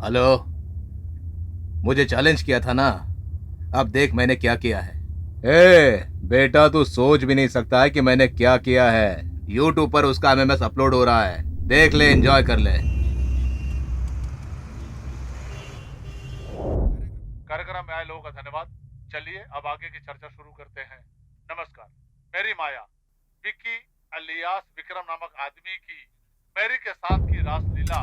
Hello, मुझे challenge किया था ना। अब देख मैंने क्या किया है। ए बेटा, तू सोच भी नहीं सकता है कि मैंने क्या किया है। यूट्यूब पर उसका एमएमएस अपलोड हो रहा है, देख ले, एंजॉय कर ले। कार्यक्रम में आए लोगों का धन्यवाद। चलिए अब आगे की चर्चा शुरू करते हैं। नमस्कार। मेरी माया विक्की अलियास विक्रम नामक आदमी की मैरी के साथ की रासलीला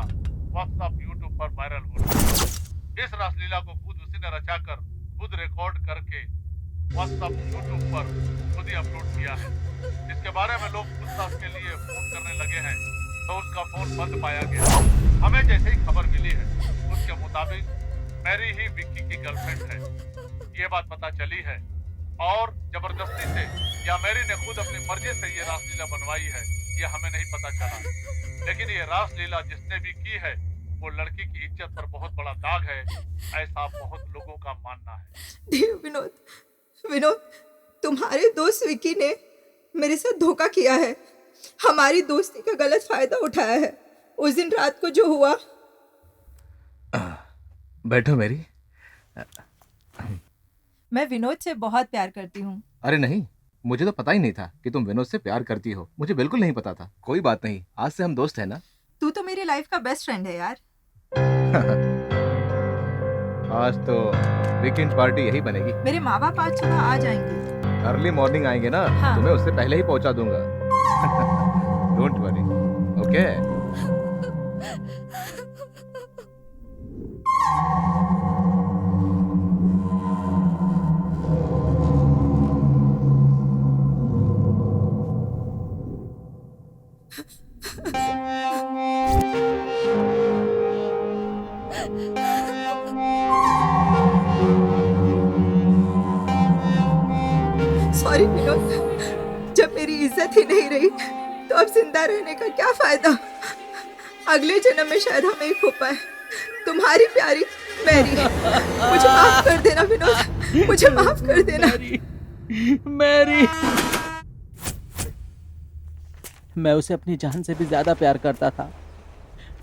व्हाट्सएप यूट्यूब पर वायरल हो रही है। इस रासलीला को खुद उसी ने रचाकर खुद रिकॉर्ड करके व्हाट्सएप यूट्यूब पर खुद ही अपलोड किया है। इसके बारे में लोग पूछताछ के लिए फोन करने लगे हैं तो उसका फोन बंद पाया गया। हमें जैसे ही खबर मिली है उसके मुताबिक मैरी ही विक्की की गर्लफ्रेंड है, ये बात पता चली है। और जबरदस्ती से या मैरी ने खुद अपनी मर्जी से ये रासलीला बनवाई है, ये हमें नहीं पता चला। लेकिन ये रासलीला जिसने भी की है वो लड़की की इज्जत पर बहुत बड़ा दाग है, ऐसा बहुत लोगों का मानना है। विनोद, विनोद, तुम्हारे दोस्त विक्की ने मेरे साथ धोखा किया है, हमारी दोस्ती का गलत फायदा उठाया है। उस दिन रात को जो हुआ। बैठो मेरी। मैं विनोद से बहुत प्यार करती हूँ। अरे नहीं, मुझे तो पता ही नहीं था कि तुम विनोद से प्यार करती हो। मुझे बिल्कुल नहीं पता था। कोई बात नहीं, आज से हम दोस्त हैं ना। तू तो मेरी लाइफ का बेस्ट फ्रेंड है यार। आज तो वीकेंड पार्टी यही बनेगी। मेरे माँ बाप आज सुबह आ जाएंगे। अर्ली मॉर्निंग आएंगे ना। हाँ। तुम्हें उससे पहले ही पहुंचा दूंगा। Don't worry, okay. Sorry Vinod, जब मेरी इज्जत ही नहीं रही तो अब जिंदा रहने का क्या फायदा। अगले जन्म में शायद हम एक हो पाए। तुम्हारी प्यारी मैरी। मुझे माफ कर देना विनोद, मुझे माफ कर देना। मैरी, मैं उसे अपनी जान से भी ज्यादा प्यार करता था।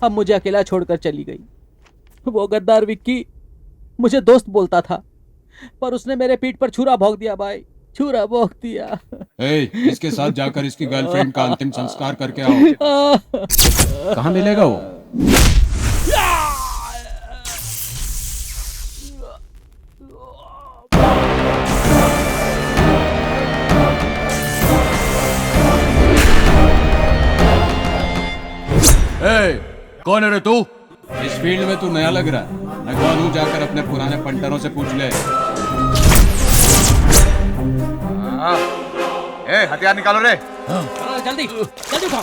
अब मुझे अकेला छोड़कर चली गई। वो गद्दार विक्की मुझे दोस्त बोलता था, पर उसने मेरे पीठ पर छुरा भोंक दिया भाई, छुरा भोंक दिया। इसके साथ जाकर इसकी गर्लफ्रेंड का अंतिम संस्कार करके आओ। कहाँ मिलेगा वो? कौन है रे तू? इस फील्ड में तू नया लग रहा है। मैं कौन हूँ जाकर अपने पुराने पंटरों से पूछ ले। ए, हथियार निकालो रे। जल्दी जल्दी उठाओ।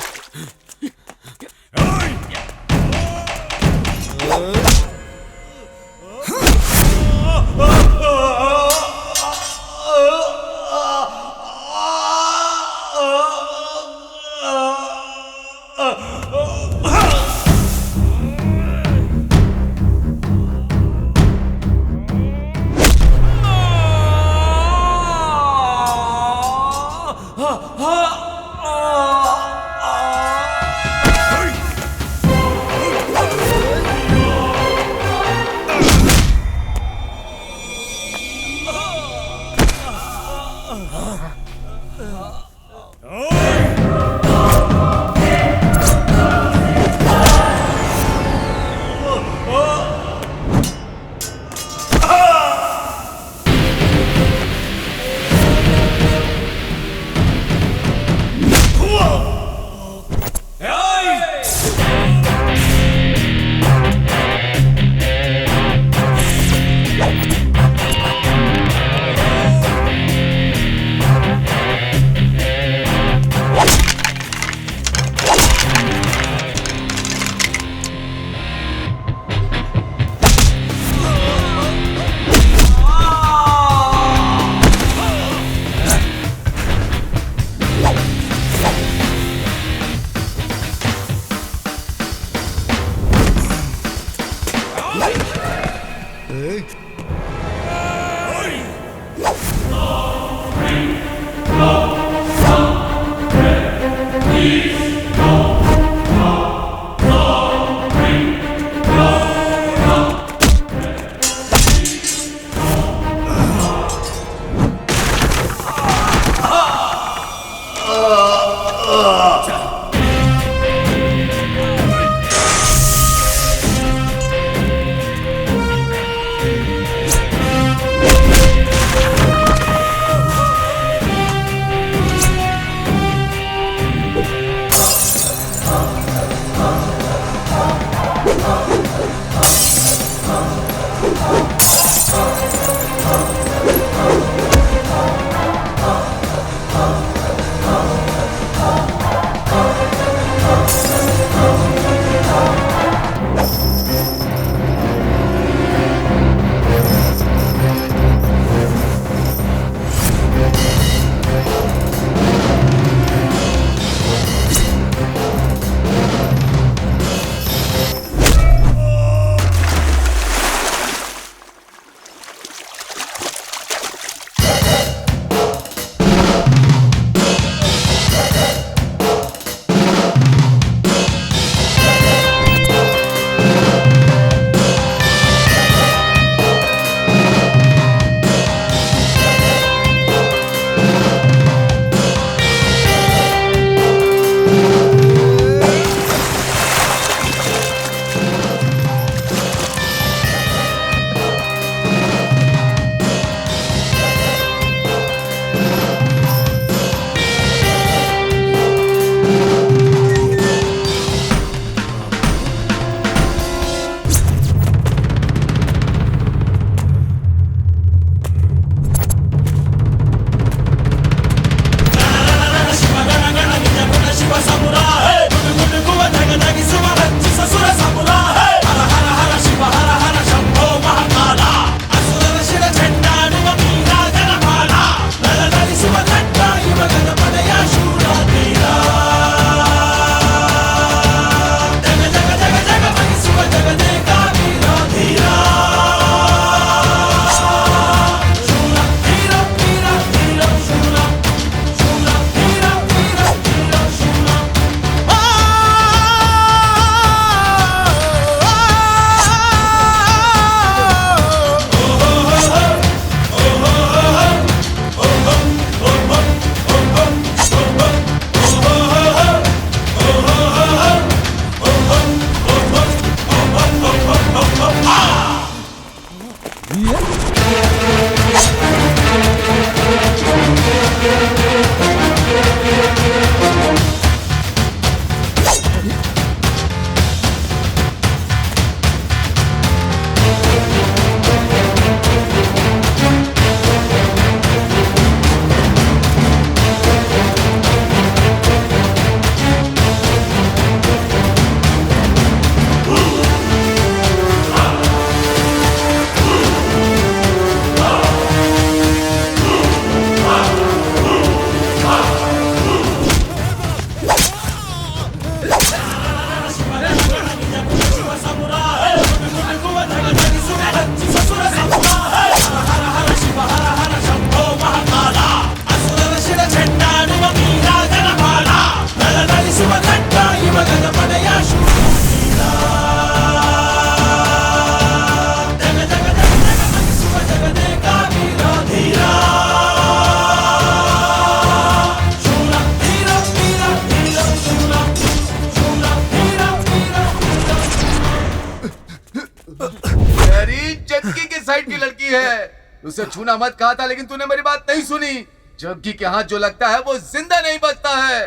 उसे छूना मत कहा था, लेकिन तूने मेरी बात नहीं सुनी। जग्गी के हाथ जो लगता है वो जिंदा नहीं बचता है।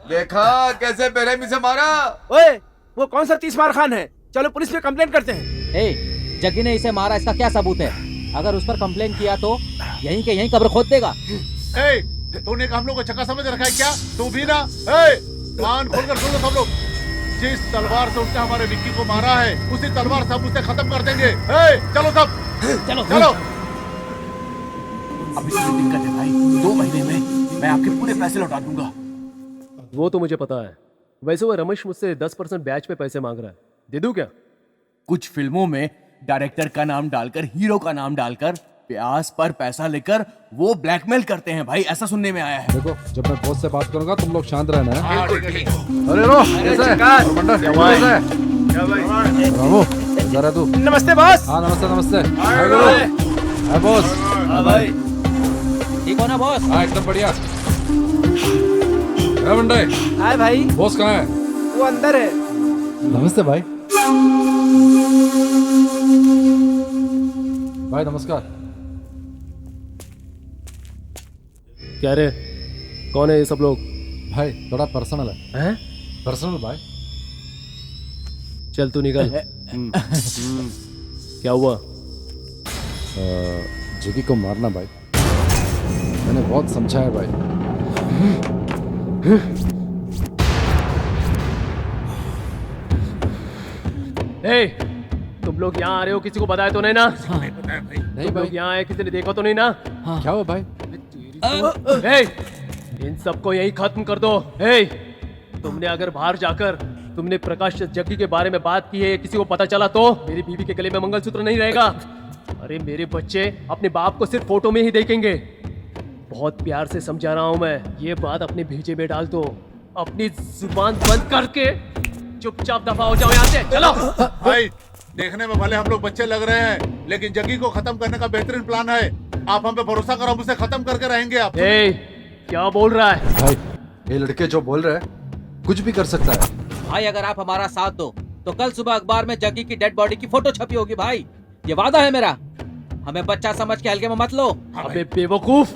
देखा कैसे बेरहमी से मारा। ओए, वो कौन सा 30 मार खान है? चलो पुलिस में कंप्लेंट करते हैं। ए, जग्गी ने इसे मारा, इसका क्या सबूत है? अगर उस पर कंप्लेन किया तो यहीं के यहीं कब्र खोद देगा। ए, तूने हम लोग को चक्का समझ रखा है क्या? तू भी ना। ए, कान खोलकर सुन लो सब लोग। जिस तलवार से उसने हमारे विक्की को मारा है, उसी तलवार से हम उसे खत्म कर देंगे। ए, चलो सब, चलो चलो। अभी कोई दिक्कत है भाई, 2 महीने में मैं आपके पूरे पैसे लौटा दूंगा। वो तो मुझे पता है। वैसे वो रमेश मुझसे 10% ब्याज पे पैसे मांग रहा है, दे दूं क्या? कुछ फिल्मों में डायरेक्टर का नाम डालकर, हीरो का नाम डालकर ब्याज पर पैसा लेकर वो ब्लैकमेल करते हैं भाई, ऐसा सुनने में आया है। देखो, जब मैं बॉस से बात करूंगा तुम लोग शांत रहना है। हाँ, ठीक है। अरे रो, कैसा है? बंडा, कैसा है? ब्रावो, जरा तू। नमस्ते बॉस। हाँ नमस्ते नमस्ते। हाय गुरु। हाय बॉस। हाँ भाई, ठीक हो ना बॉस? हाँ एकदम बढ़िया। है बंडे, हाय भाई। बॉस कहाँ है? वो अंदर है। नमस्ते भाई। भाई नमस्कार। क्या रे, कौन है ये सब लोग? भाई थोड़ा पर्सनल है। हैं? पर्सनल भाई। चल तू निकल। क्या हुआ? जग्गी को मारना भाई, मैंने बहुत समझाया भाई। ए, तुम लोग यहाँ आ रहे हो, किसी को बताया तो नहीं ना? नहीं तुम भाई। लोग यहाँ आए, किसी ने देखा तो नहीं ना? क्या हुआ भाई? ए, इन सबको यही खत्म कर दो। ए, तुमने अगर बाहर जाकर तुमने प्रकाश जग्गी के बारे में बात की है, किसी को पता चला तो मेरी बीवी के गले में मंगलसूत्र नहीं रहेगा। अरे मेरे बच्चे अपने बाप को सिर्फ फोटो में ही देखेंगे। बहुत प्यार से समझा रहा हूं मैं, ये बात अपने भेजे में डाल दो। अपनी जुबान बंद करके चुपचाप दफा हो जाओ यहाँ से। चलो भाई, देखने में भले हम लोग बच्चे लग रहे हैं, लेकिन जग्गी को खत्म करने का बेहतरीन प्लान है। आप हम पे भरोसा करो, हम उसे खत्म करके रहेंगे। आप ए, क्या बोल रहा है? भाई ये लड़के जो बोल रहे हैं कुछ भी कर सकता है। भाई अगर आप हमारा साथ दो तो कल सुबह अखबार में जग्गी की डेड बॉडी की फोटो छपी होगी भाई, ये वादा है मेरा। हमें बच्चा समझ के हल्के में मत लो। अबे बेवकूफ,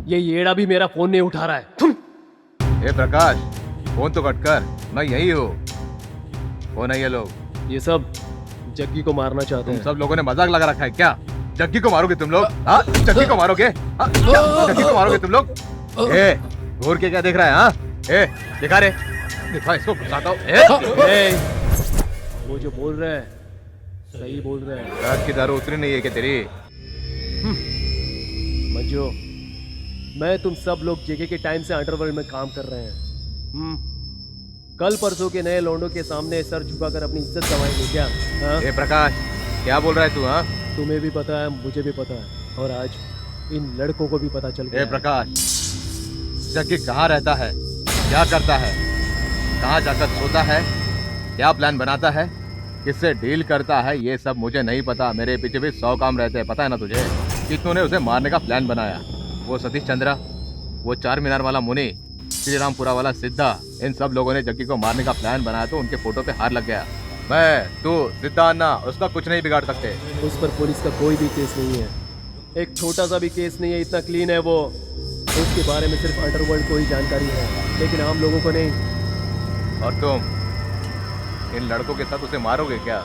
ये येड़ा भी मेरा फोन नहीं उठा रहा है। ए प्रकाश, फोन तो कट कर, मैं यही हूँ। कौन है ये लोग? ये सब जग्गी को मारना चाहते तुम हैं। सब लोगों ने मजाक लगा रखा है क्या? जग्गी को मारोगे तुम लोग? हाँ, जग्गी को मारोगे? हाँ, क्या जग्गी को मारोगे तुम लोग? ए, घूर के क्या देख रहा है? हाँ, ए, दिखा रे, दिखा इसको, बताता हूँ। ए, वो जो बोल रहे हैं सही बोल रहे हैं। रात की दारू उतरी नहीं है क्या तेरी? मंजू, मैं तुम सब लोग जेके के टाइम से अंडरवर्ल्ड में काम कर रहे हैं। कल परसों के नए लौंडों के सामने सर झुकाकर अपनी इज्जत गंवाएंगे क्या? हाँ? ए प्रकाश, क्या बोल रहा है तू? हाँ, तुम्हें भी पता है, मुझे भी पता है, और आज इन लड़कों को भी पता चल गया ए है। प्रकाश, जग्गी कहाँ रहता है, क्या करता है, कहाँ जाकर सोता है, क्या प्लान बनाता है, किससे डील करता है, ये सब मुझे नहीं पता। मेरे पीछे भी 100 काम रहते हैं, पता है ना तुझे? कितनों ने उसे मारने का प्लान बनाया। वो सतीश चंद्रा, वो 4 मीनार वाला मुनि, श्री रामपुरा वाला सिद्धा, इन सब लोगों ने जग्गी को मारने का प्लान बनाया तो उनके फोटो पे हार लग गया। मैं, तू, सिद्धा अन्ना, उसका कुछ नहीं बिगाड़ सकते। उस पर पुलिस का कोई भी केस नहीं है, एक छोटा सा भी केस नहीं है, इतना क्लीन है वो। उसके बारे में सिर्फ अंडरवर्ल्ड को ही जानकारी है, लेकिन आम लोगों को नहीं। और तुम इन लड़कों के साथ उसे मारोगे क्या?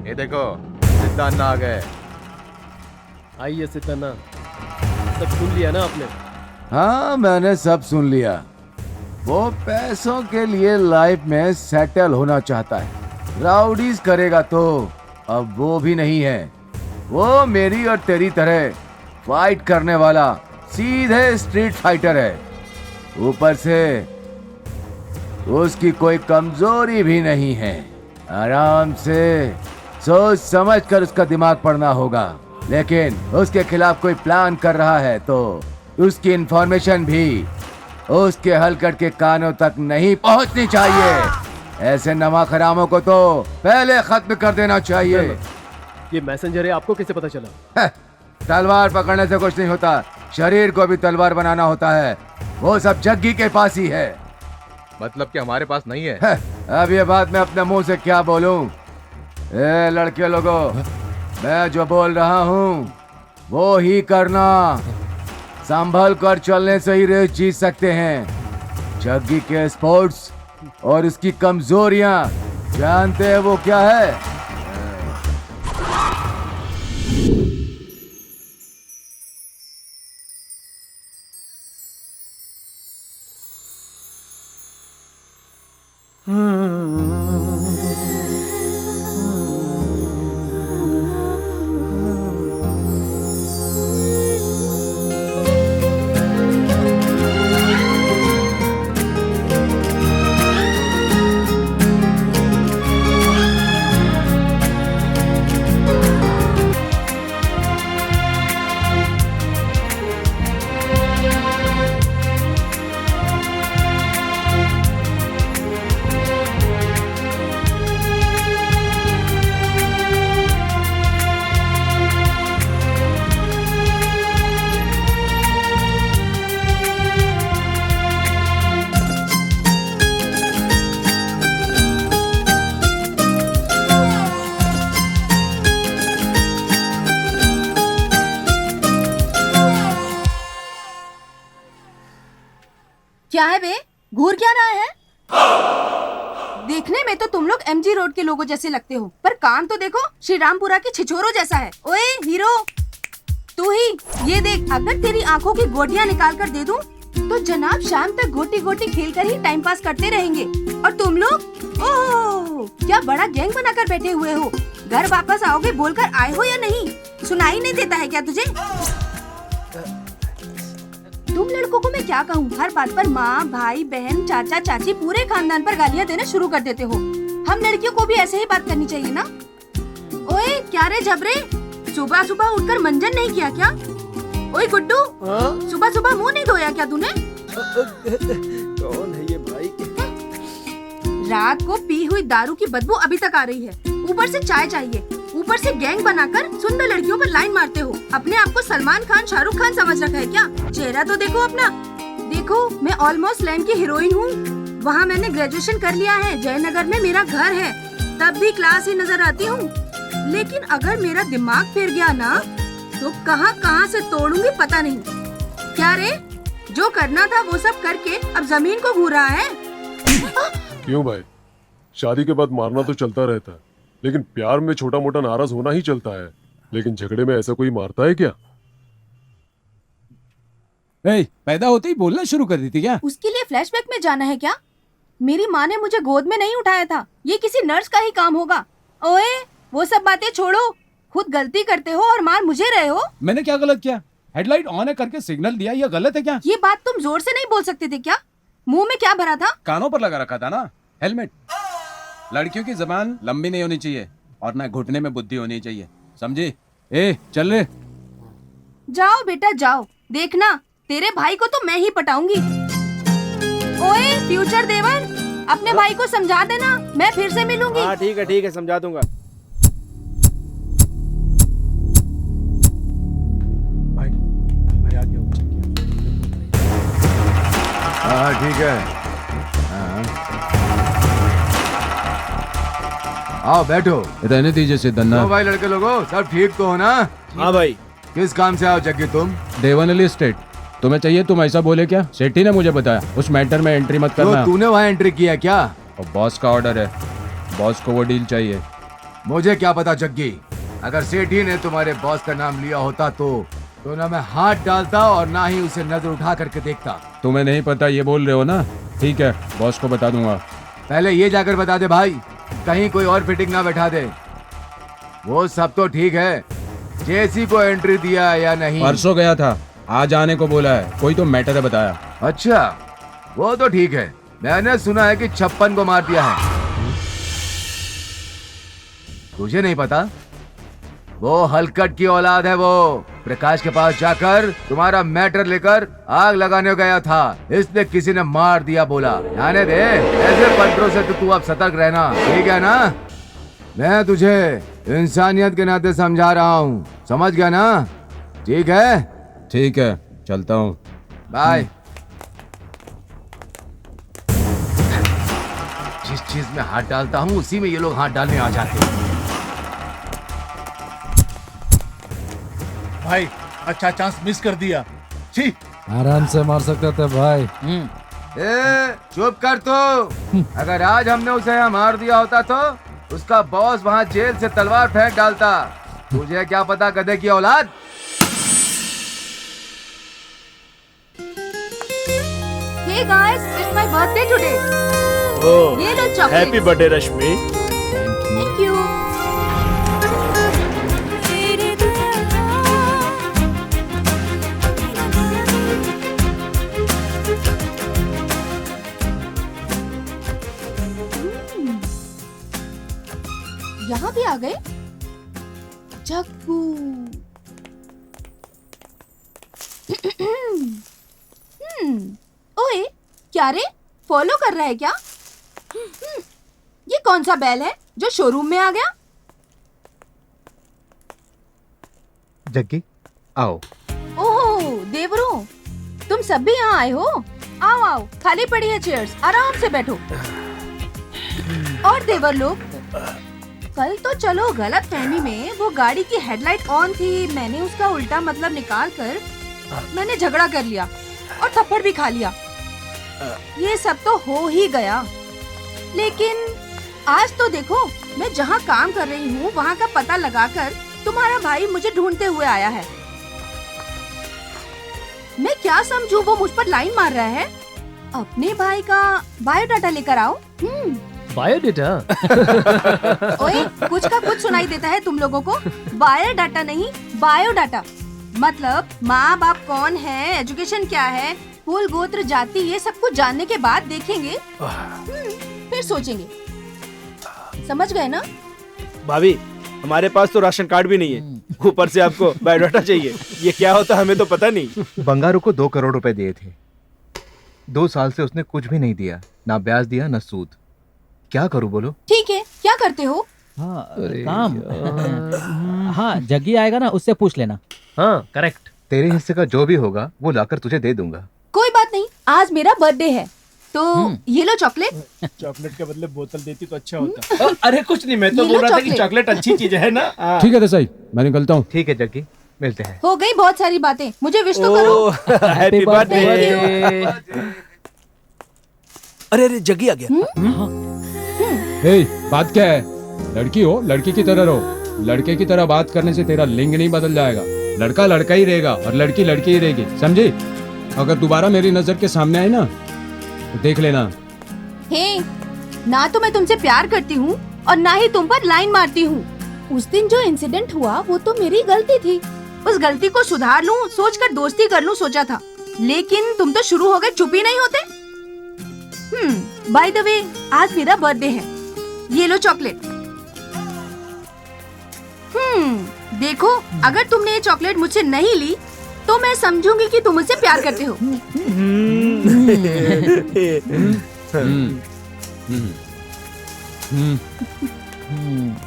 ये देखो, सिद्धा अन्ना आ गए। आइए सिद्धन्ना, सब सुन लिया ना आपने? हाँ, मैंने सब सुन लिया। वो पैसों के लिए लाइफ में सेटल होना चाहता है, राउडीज करेगा तो अब वो भी नहीं है। वो मेरी और तेरी तरह फाइट करने वाला सीधे स्ट्रीट फाइटर है। ऊपर से उसकी कोई कमजोरी भी नहीं है। आराम से सोच समझ कर उसका दिमाग पड़ना होगा, लेकिन उसके खिलाफ कोई प्लान कर रहा है तो उसकी इंफॉर्मेशन भी उसके हलकट के कानों तक नहीं पहुंचनी चाहिए। ऐसे नमाखरामों को तो पहले खत्म कर देना चाहिए। ये मैसेंजर है, आपको कैसे पता चला? तलवार पकड़ने से कुछ नहीं होता, शरीर को भी तलवार बनाना होता है। वो सब जग्गी के पास ही है। मतलब कि हमारे पास नहीं है? अब ये बात मैं अपने मुंह से क्या बोलूं? ए लड़के लोगों, मैं जो बोल रहा हूँ वो ही करना। संभल कर चलने से ही रेस जीत सकते हैं। जग्गी के स्पोर्ट्स और इसकी कमजोरियां जानते हैं वो क्या है? क्या है बे? घूर क्या रहा है? देखने में तो तुम लोग एमजी रोड के लोगों जैसे लगते हो, पर काम तो देखो श्री रामपुरा के छिछोरों जैसा है। ओए हीरो, तू ही ये देख, अगर तेरी आंखों की गोटियां निकाल कर दे दूं, तो जनाब शाम तक गोटी गोटी खेल कर ही टाइम पास करते रहेंगे। और तुम लोग ओह क्या बड़ा गैंग बनाकर बैठे हुए हो। घर वापस आओगे बोलकर आए हो या नहीं? सुनाई नहीं देता है क्या तुझे? तुम लड़कों को मैं क्या कहूँ, हर बात पर माँ भाई बहन चाचा चाची पूरे खानदान पर गालियाँ देना शुरू कर देते हो। हम लड़कियों को भी ऐसे ही बात करनी चाहिए ना। ओए क्या रे झबरे, सुबह सुबह उठकर मंजन नहीं किया क्या? ओए गुड्डू, सुबह सुबह मुंह नहीं धोया क्या तूने? कौन है ये भाई? रात को पी हुई दारू की बदबू अभी तक आ रही है, ऊपर से चाय चाहिए, ऊपर से गैंग बनाकर सुंदर लड़कियों पर लाइन मारते हो। अपने आप को सलमान खान शाहरुख खान समझ रखा है क्या? चेहरा तो देखो अपना। देखो मैं ऑलमोस्ट लैंड की हीरोइन हूँ, वहाँ मैंने ग्रेजुएशन कर लिया है, जयनगर में मेरा घर है, तब भी क्लास ही नजर आती हूँ। लेकिन अगर मेरा दिमाग फिर गया ना तो कहाँ कहाँ से तोड़ूंगी पता नहीं। क्या रे, जो करना था वो सब करके अब जमीन को घूर रहा है। क्यों भाई, शादी के बाद मारना तो चलता रहता है, लेकिन प्यार में छोटा मोटा नाराज होना ही चलता है। लेकिन झगड़े में ऐसा कोई मारता है क्या? पैदा होते ही बोलना शुरू कर दी थी क्या? उसके लिए फ्लैशबैक में जाना है क्या? मेरी माँ ने मुझे गोद में नहीं उठाया था, ये किसी नर्स का ही काम होगा। ओए वो सब बातें छोड़ो, खुद गलती करते हो और मार मुझे रहे हो। मैंने क्या गलत किया? हेडलाइट ऑन है करके सिग्नल दिया, ये गलत है क्या? ये बात तुम जोर से नहीं बोल सकते थे क्या? मुंह में क्या भरा था? कानों पर लगा रखा था ना हेलमेट। लड़कियों की जबान लंबी नहीं होनी चाहिए और ना घुटने में बुद्धि होनी चाहिए, समझी? ए चल रे। जाओ बेटा जाओ, देखना तेरे भाई को तो मैं ही पटाऊंगी। ओए फ्यूचर देवर, अपने भाई को समझा देना, मैं फिर से मिलूंगी। हाँ ठीक है समझा दूंगा। भाई भाई आ गया। हाँ ठीक है, आओ बैठो। रहने दीजिए सिद्धन्ना। तो भाई लड़के लोगों, सब ठीक तो हो ना? हाँ भाई। किस काम से आओ जग्गी तुम? देवनली स्टेट। तुम्हें चाहिए, तुम ऐसा बोले क्या? सेठी ने मुझे बताया उस मैटर में एंट्री मत करना। तो तूने वहाँ एंट्री किया क्या? और बॉस का ऑर्डर है, बॉस को वो डील चाहिए। मुझे क्या पता जग्गी, अगर सेठी ने तुम्हारे बॉस का नाम लिया होता तो ना मैं हाथ डालता और ना ही उसे नजर उठा करके देखता। तुम्हें नहीं पता ये बोल रहे हो ना? ठीक है, बॉस को बता दूंगा। पहले ये जाकर बता दे भाई, कहीं कोई और फिटिंग ना बैठा दे। वो सब तो ठीक है, जेसी को एंट्री दिया या नहीं? परसों गया था, आज आने को बोला है। कोई तो मैटर है बताया। अच्छा वो तो ठीक है, मैंने सुना है कि 56 को मार दिया है। तुझे नहीं पता? वो हलकट की औलाद है, वो प्रकाश के पास जाकर तुम्हारा मैटर लेकर आग लगाने गया था, इसलिए किसी ने मार दिया बोला। जाने दे, ऐसे पंटरों से तो तू अब सतर्क रहना, ठीक है ना? मैं तुझे इंसानियत के नाते समझा रहा हूँ, समझ गया ना? ठीक है? ठीक है, चलता हूँ, बाय। जिस चीज में हाथ डालता हूँ उसी में ये लोग हाथ डालने आ जाते हैं। भाई, अच्छा चांस मिस कर दिया। छी। आराम से मार सकते थे भाई। ए, चुप कर तू। अगर आज हमने उसे यहाँ मार दिया होता तो उसका बॉस वहाँ जेल से तलवार फेंक डालता। तुझे क्या पता गधे की औलाद। Hey guys, it's my birthday today. Oh, ये लो chocolate. Happy birthday Rashmi. Thank you. यहाँ भी आ गए जग्गू। ओए, क्या रे? फॉलो कर रहा है क्या? ये कौन सा बैल है जो शोरूम में आ गया? जग्गी आओ। ओह देवरो, तुम सब भी यहाँ आए हो? आओ आओ, खाली पड़ी है चेयर्स, आराम से बैठो। और देवर लोग, कल तो चलो गलत फहमी में वो गाड़ी की हेडलाइट ऑन थी, मैंने उसका उल्टा मतलब निकाल कर मैंने झगड़ा कर लिया और थप्पड़ भी खा लिया। ये सब तो हो ही गया, लेकिन आज तो देखो, मैं जहाँ काम कर रही हूँ वहाँ का पता लगाकर तुम्हारा भाई मुझे ढूंढते हुए आया है। मैं क्या समझूं वो मुझ पर लाइन मार रहा है? अपने भाई का बायोडाटा लेकर आओ। बायोडाटा? ओए, कुछ का कुछ सुनाई देता है तुम लोगों को। बायोडाटा नहीं, बायोडाटा। मतलब माँ बाप कौन है, एजुकेशन क्या है, कुल गोत्र जाति, ये सब कुछ जानने के बाद देखेंगे, फिर सोचेंगे। समझ गए ना? भाभी, हमारे पास तो राशन कार्ड भी नहीं है, ऊपर से आपको बायोडाटा चाहिए। ये क्या होता हमें तो पता नहीं। बंगारू को 2 करोड़ रुपए दिए थे। 2 साल से उसने कुछ भी नहीं दिया, ना ब्याज दिया ना सूद। क्या करूं बोलो? ठीक है, क्या करते हो? हाँ, काम। हाँ, जग्गी आएगा ना, उससे पूछ लेना। हाँ, करेक्ट। तेरे हिस्से का जो भी होगा वो लाकर तुझे दे दूंगा। कोई बात नहीं, आज मेरा बर्थडे है तो ये लो चॉकलेट। चॉकलेट के बदले बोतल देती तो अच्छा होता। अरे कुछ नहीं, मैं तो बोल रहा था कि चॉकलेट अच्छी चीज है ना। ठीक है देसाई, मैं निकलता हूँ। ठीक है जग्गी, मिलते हैं। हो गई बहुत सारी बातें, मुझे विश तो करो। Happy birthday. अरे अरे, जग्गी आ गया। ए, बात क्या है? लड़की हो, लड़की की तरह रहो। लड़के की तरह बात करने से तेरा लिंग नहीं बदल जाएगा। लड़का लड़का ही रहेगा और लड़की लड़की ही रहेगी, समझी? अगर दोबारा मेरी नजर के सामने आए ना तो देख लेना। हे, ना तो मैं तुमसे प्यार करती हूँ और ना ही तुम पर लाइन मारती हूँ। उस दिन जो इंसिडेंट हुआ वो तो मेरी गलती थी। उस गलती को सुधार लूं सोचकर दोस्ती कर लूं सोचा था, लेकिन तुम तो शुरू हो गए, चुप ही नहीं होते। बाय द वे, आज मेरा बर्थडे है, ये लो चॉकलेट। देखो, अगर तुमने ये चॉकलेट मुझसे नहीं ली तो मैं समझूंगी कि तुम मुझसे प्यार करते हो।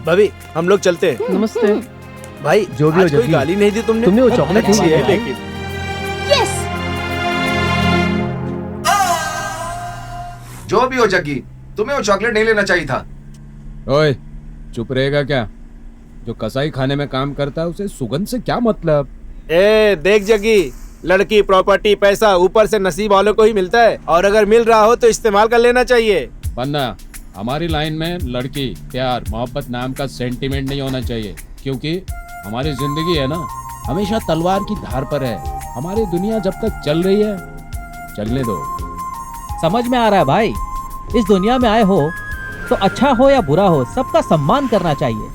भाभी, हम लोग चलते हैं। नमस्ते भाई, जो भी हो, आज कोई जग्गी। गाली नहीं दी तुमने। तुमने वो चॉकलेट अच्छी नहीं है दी। लेकिन। यस। जो भी हो जग्गी, तुम्हें वो चॉकलेट नहीं लेना चाहिए था। ओए, चुप रहेगा क्या? जो कसाई खाने में काम करता है उसे सुगंध से क्या मतलब? ए, देख जग्गी, लड़की, प्रॉपर्टी, पैसा ऊपर से नसीब वालों को ही मिलता है, और अगर मिल रहा हो तो इस्तेमाल कर लेना चाहिए। वरना हमारी लाइन में लड़की, प्यार, मोहब्बत नाम का सेंटीमेंट नहीं होना चाहिए, क्योंकि हमारी जिंदगी है ना, हमेशा तलवार की धार पर है। हमारी दुनिया जब तक चल रही है, चलने दो। समझ में आ रहा है भाई, इस दुनिया में आए हो तो अच्छा हो या बुरा हो, सबका सम्मान करना चाहिए।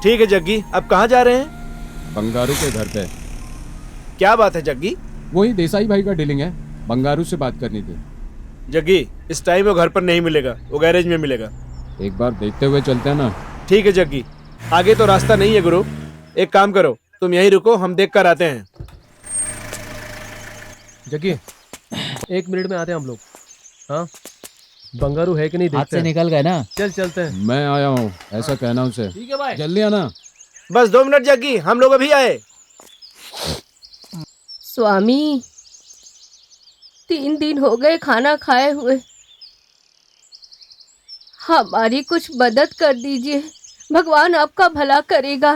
ठीक है जग्गी, अब कहाँ जा रहे हैं? बंगारू के घर पे। क्या बात है जग्गी? वही देसाई भाई का डीलिंग है, बंगारू से बात करनी थी। जग्गी, इस टाइम वो घर पर नहीं मिलेगा, वो गैरेज में मिलेगा। एक बार देखते हुए चलते हैं ना। ठीक है जग्गी, आगे तो रास्ता नहीं है गुरु। एक काम करो, तुम यहीं रुको, हम देख कर आते हैं। जग्गी, 1 मिनट में आते हैं हम लोग। हाँ, बंगारू है कि नहीं हाथ देखते से हैं। निकल गए ना। चल चलते हैं। मैं आया हूँ ऐसा कहना उसे। ठीक है भाई। जल्दी आना। बस 2 मिनट जग्गी, हम लोग अभी आए। स्वामी, 3 दिन हो गए खाना खाए हुए, हमारी कुछ मदद कर दीजिए, भगवान आपका भला करेगा।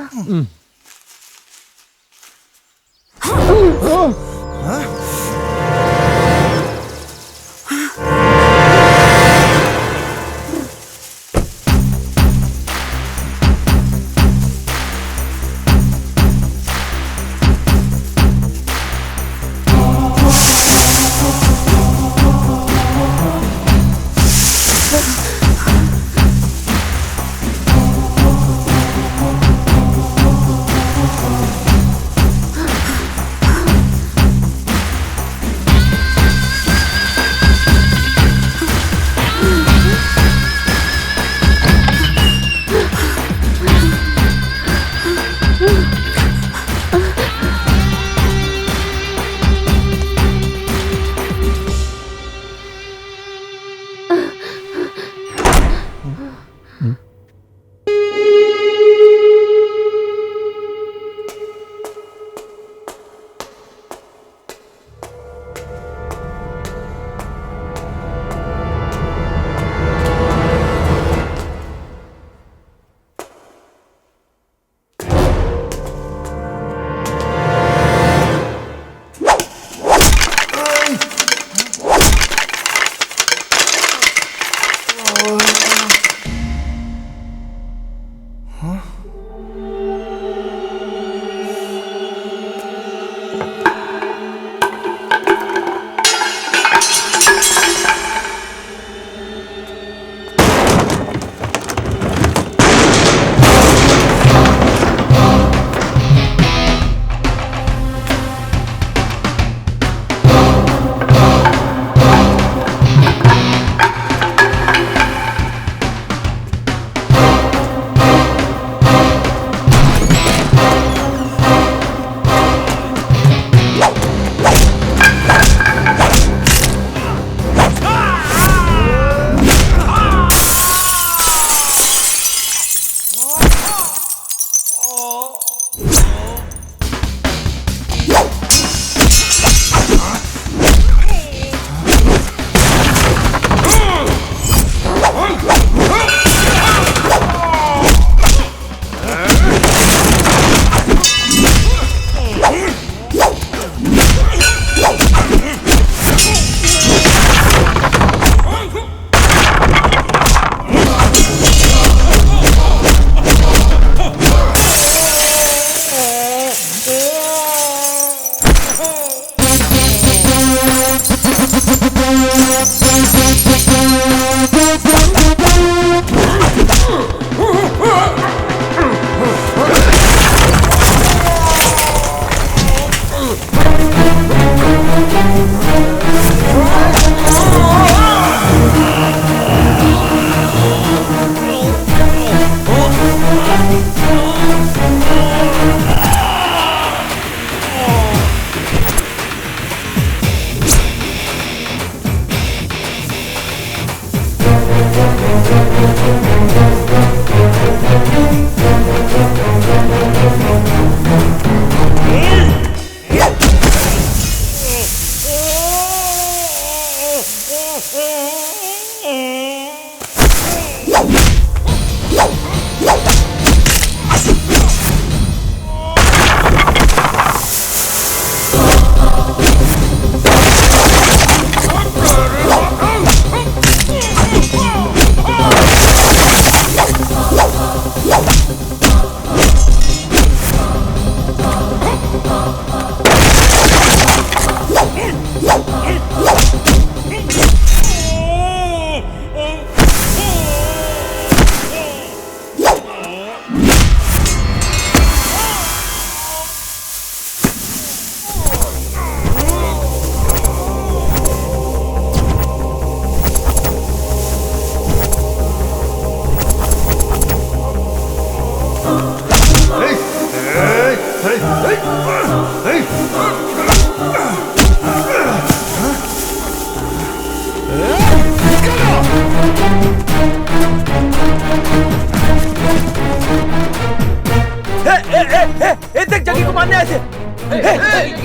देख जगी को मारने आए थे।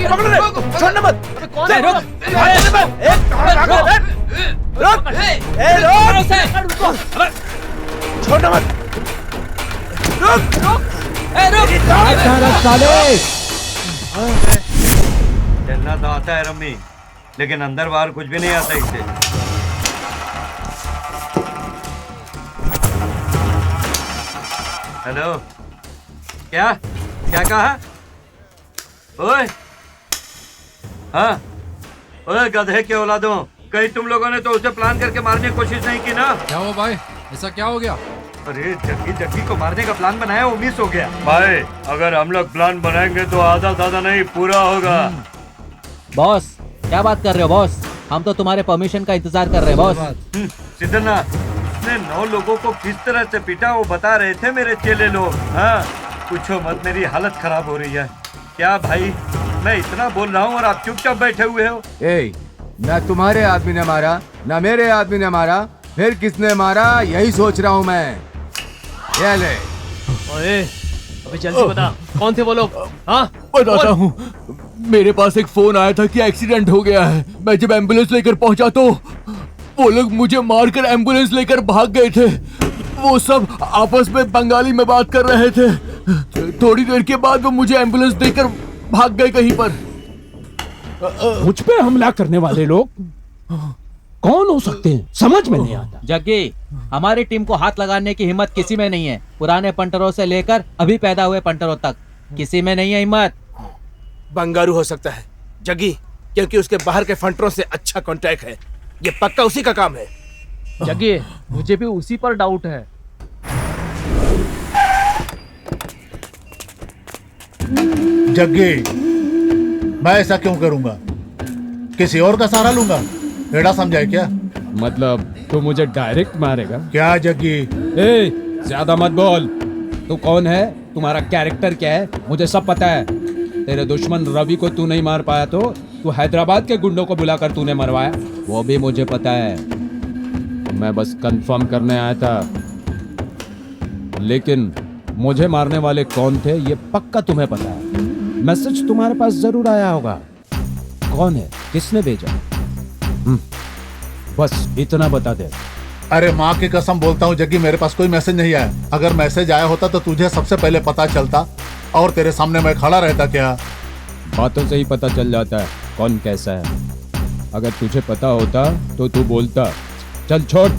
पकड़ो रे, छोड़ना मत। रुक, छोड़ना मत। रुक, साले। खेलना तो आता है रम्मी, लेकिन अंदर बाहर कुछ भी नहीं आता इससे। हेलो, क्या क्या कहा? ओए, हाँ, ओए गधे के औलादों, कहीं तुम लोगों ने तो उसे प्लान करके मारने की कोशिश नहीं की ना? क्या हुआ भाई, ऐसा क्या हो गया? अरे जग्गी को मारने का प्लान बनाया, वो मिस हो गया। भाई अगर हम लोग प्लान बनाएंगे तो आधा नहीं पूरा होगा। बॉस क्या बात कर रहे हो बॉस? हम तो तुम्हारे परमिशन का इंतजार कर रहे हैं बॉस। सिद्धनाथ, उसने 9 लोगों को किस तरह से पीटा वो बता रहे थे मेरे चेले लोग। हाँ, पूछो मत, मेरी हालत खराब हो रही है। क्या भाई, मैं इतना बोल रहा हूँ और आप चुपचाप बैठे हुए हो? न तुम्हारे आदमी ने मारा, न मेरे आदमी ने मारा, फिर किसने मारा यही सोच रहा हूँ मैं। ये ले। ओए, अबे जल्दी बता, कौन थे वो लोग? हाँ, बताता हूँ। मेरे पास एक फोन आया था कि एक्सीडेंट हो गया है। मैं जब एम्बुलेंस लेकर पहुंचा तो वो लोग मुझे मारकर एम्बुलेंस लेकर भाग गए थे। वो सब आपस में बंगाली में बात कर रहे थे। थोड़ी देर के बाद वो मुझे एम्बुलेंस देकर भाग गए कहीं पर। मुझ पे हमला करने वाले लोग कौन हो सकते हैं, समझ में नहीं आता। जग्गी, हमारी टीम को हाथ लगाने की हिम्मत किसी में नहीं है। पुराने पंटरों से लेकर अभी पैदा हुए पंटरों तक किसी में नहीं है हिम्मत। बंगारू हो सकता है जग्गी, क्योंकि उसके बाहर के फंटरों से अच्छा कांटेक्ट है। ये पक्का उसी का काम है। जग्गी, मुझे भी उसी पर डाउट है। जग्गी, मैं ऐसा क्यों करूंगा? किसी और का सहारा लूंगा? बेड़ा समझाए क्या? मतलब तू मुझे डायरेक्ट मारेगा क्या जग्गी? ए, ज्यादा मत बोल। तू कौन है, तुम्हारा कैरेक्टर क्या है, मुझे सब पता है। तेरे दुश्मन रवि को तू नहीं मार पाया तो तू हैदराबाद के गुंडों को बुलाकर तूने मरवाया, वो भी मुझे पता है। मैं बस कंफर्म करने आया था, लेकिन मुझे मारने वाले कौन थे ये पक्का तुम्हें पता है। मैसेज तुम्हारे पास जरूर आया होगा। कौन है, किसने भेजा? बस इतना बता दे। अरे माँ की कसम बोलता हूँ जग्गी, मेरे पास कोई मैसेज नहीं आया। अगर मैसेज आया होता तो तुझे सबसे पहले पता चलता और तेरे सामने मैं खड़ा रहता। क्या बातों से ही पता चल जाता है कौन कैसा है। अगर तुझे पता होता तो तू बोलता। चल छोड़,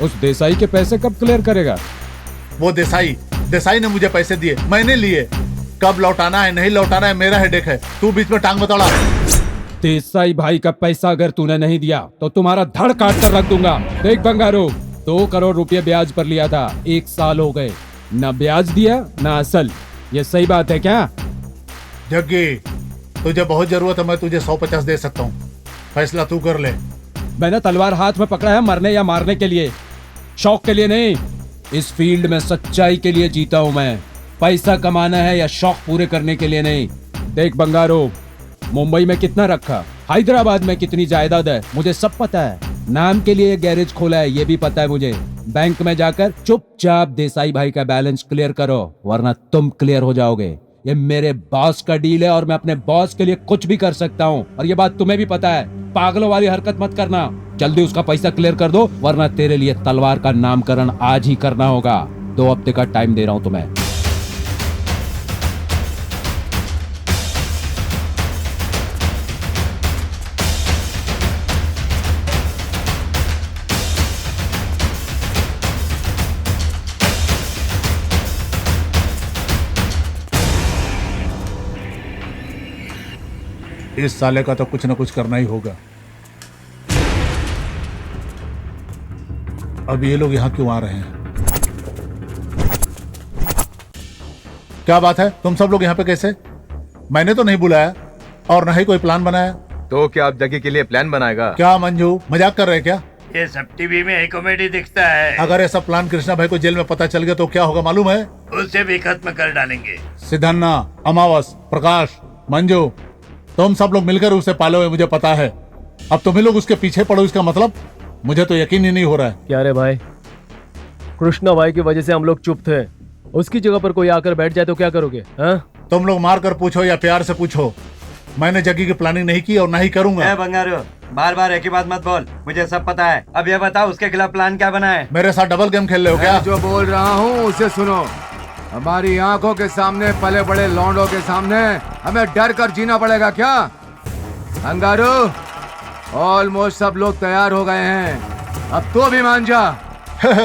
उस देसाई के पैसे कब क्लियर करेगा? वो देसाई ने मुझे पैसे दिए, मैंने लिए। कब लौटाना है नहीं लौटाना है मेरा हेडेक है, तू बीच में टांग मत अड़ा। देसाई भाई का पैसा अगर तूने नहीं दिया तो तुम्हारा धड़ काट कर रख दूंगा। देख बंगारू, 2 करोड़ रुपए ब्याज पर लिया था, 1 साल हो गए, ना ब्याज दिया ना असल। ये सही बात है क्या? जग्गी, तुझे बहुत जरूरत है, मैं तुझे 150 दे सकता हूँ, फैसला तू कर ले। मैंने तलवार हाथ में पकड़ा है मरने या मारने के लिए, शौक के लिए नहीं। इस फील्ड में सच्चाई के लिए जीता हूं मैं। पैसा कमाना है या शौक पूरे करने के लिए नहीं। देख बंगारो, मुंबई में कितना रखा, हैदराबाद में कितनी जायदाद है, मुझे सब पता है। नाम के लिए गैरेज खोला है ये भी पता है मुझे। बैंक में जाकर चुपचाप देसाई भाई का बैलेंस क्लियर करो, वरना तुम क्लियर हो जाओगे। ये मेरे बॉस का डील है और मैं अपने बॉस के लिए कुछ भी कर सकता हूँ, और ये बात तुम्हें भी पता है। पागलों वाली हरकत मत करना। जल्दी उसका पैसा क्लियर कर दो, वरना तेरे लिए तलवार का नामकरण आज ही करना होगा। 2 हफ्ते का टाइम दे रहा हूँ तुम्हें। इस साले का तो कुछ न कुछ करना ही होगा। अब ये लोग यहाँ क्यों आ रहे हैं? क्या बात है, तुम सब लोग यहाँ पे कैसे? मैंने तो नहीं बुलाया और न ही कोई प्लान बनाया। तो क्या आप जग्गी के लिए प्लान बनाएगा? क्या मंजू, मजाक कर रहे हैं क्या? ये सब टीवी में एक कॉमेडी दिखता है। अगर ऐसा प्लान कृष्णा भाई को जेल में पता चल गया तो क्या होगा मालूम है? उसे भी खत्म कर डालेंगे। सिद्धन्ना, अमावस, प्रकाश, मंजू, तुम सब लोग मिलकर उसे पालो है, मुझे पता है। अब तुम्ही लोग उसके पीछे पड़ो, इसका मतलब मुझे तो यकीन ही नहीं हो रहा है। क्या रे भाई, कृष्णा भाई की वजह से हम लोग चुप थे, उसकी जगह पर कोई आकर बैठ जाए तो क्या करोगे? हाँ, तुम लोग मार कर पूछो या प्यार से पूछो, मैंने जग्गी की प्लानिंग नहीं की और ना ही करूंगा। बंगारू, बार बार एक ही बात मत बोल, मुझे सब पता है। अब ये बताओ उसके खिलाफ प्लान क्या बना है? मेरे साथ डबल गेम खेल रहे हो क्या? जो बोल रहा हूँ उसे सुनो। हमारी आंखों के सामने पले बड़े लौंडों के सामने हमें डर कर जीना पड़ेगा क्या? अंगारू, ऑलमोस्ट सब लोग तैयार हो गए हैं, अब तो भी मान जा।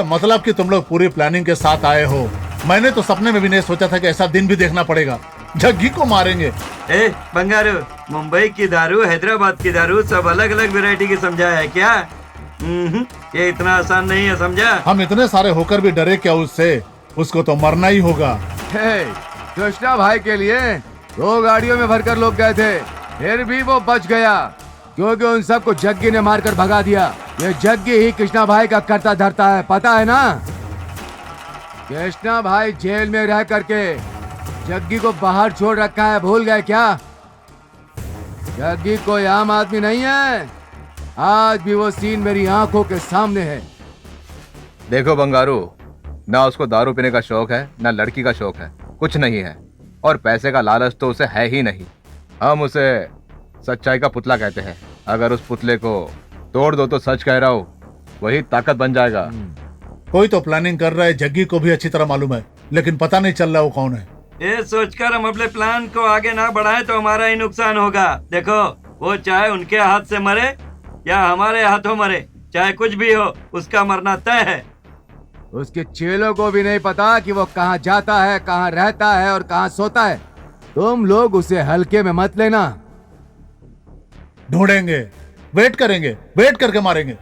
मतलब कि तुम लोग पूरी प्लानिंग के साथ आए हो। मैंने तो सपने में भी नहीं सोचा था कि ऐसा दिन भी देखना पड़ेगा। जग्गी को मारेंगे। ए बंगारू, मुंबई की दारू, हैदराबाद की दारू, सब अलग अलग वैरायटी की समझा है क्या? ये इतना आसान नहीं है, समझा? हम इतने सारे होकर भी डरे क्या उससे? उसको तो मरना ही होगा। कृष्णा भाई के लिए 2 गाड़ियों में भरकर लोग गए थे, फिर भी वो बच गया क्योंकि उन सबको जग्गी ने मारकर भगा दिया। ये जग्गी ही कृष्णा भाई का करता धरता है, पता है ना? कृष्णा भाई जेल में रह करके जग्गी को बाहर छोड़ रखा है, भूल गए क्या? जग्गी कोई आम आदमी नहीं है, आज भी वो सीन मेरी आंखों के सामने है। देखो बंगारू, ना उसको दारू पीने का शौक है, ना लड़की का शौक है, कुछ नहीं है, और पैसे का लालच तो उसे है ही नहीं। हम उसे सच्चाई का पुतला कहते हैं। अगर उस पुतले को तोड़ दो तो सच कह रहा हूँ वही ताकत बन जाएगा। कोई तो प्लानिंग कर रहा है, जग्गी को भी अच्छी तरह मालूम है, लेकिन पता नहीं चल रहा वो कौन है। ये सोचकर हम अपने प्लान को आगे ना बढ़ाएं तो हमारा ही नुकसान होगा। देखो, वो चाहे उनके हाथ से मरे या हमारे हाथों मरे, चाहे कुछ भी हो, उसका मरना तय है। उसके चेलों को भी नहीं पता कि वो कहाँ जाता है, कहाँ रहता है और कहाँ सोता है। तुम लोग उसे हल्के में मत लेना। ढूंढेंगे, वेट करेंगे, वेट करके मारेंगे।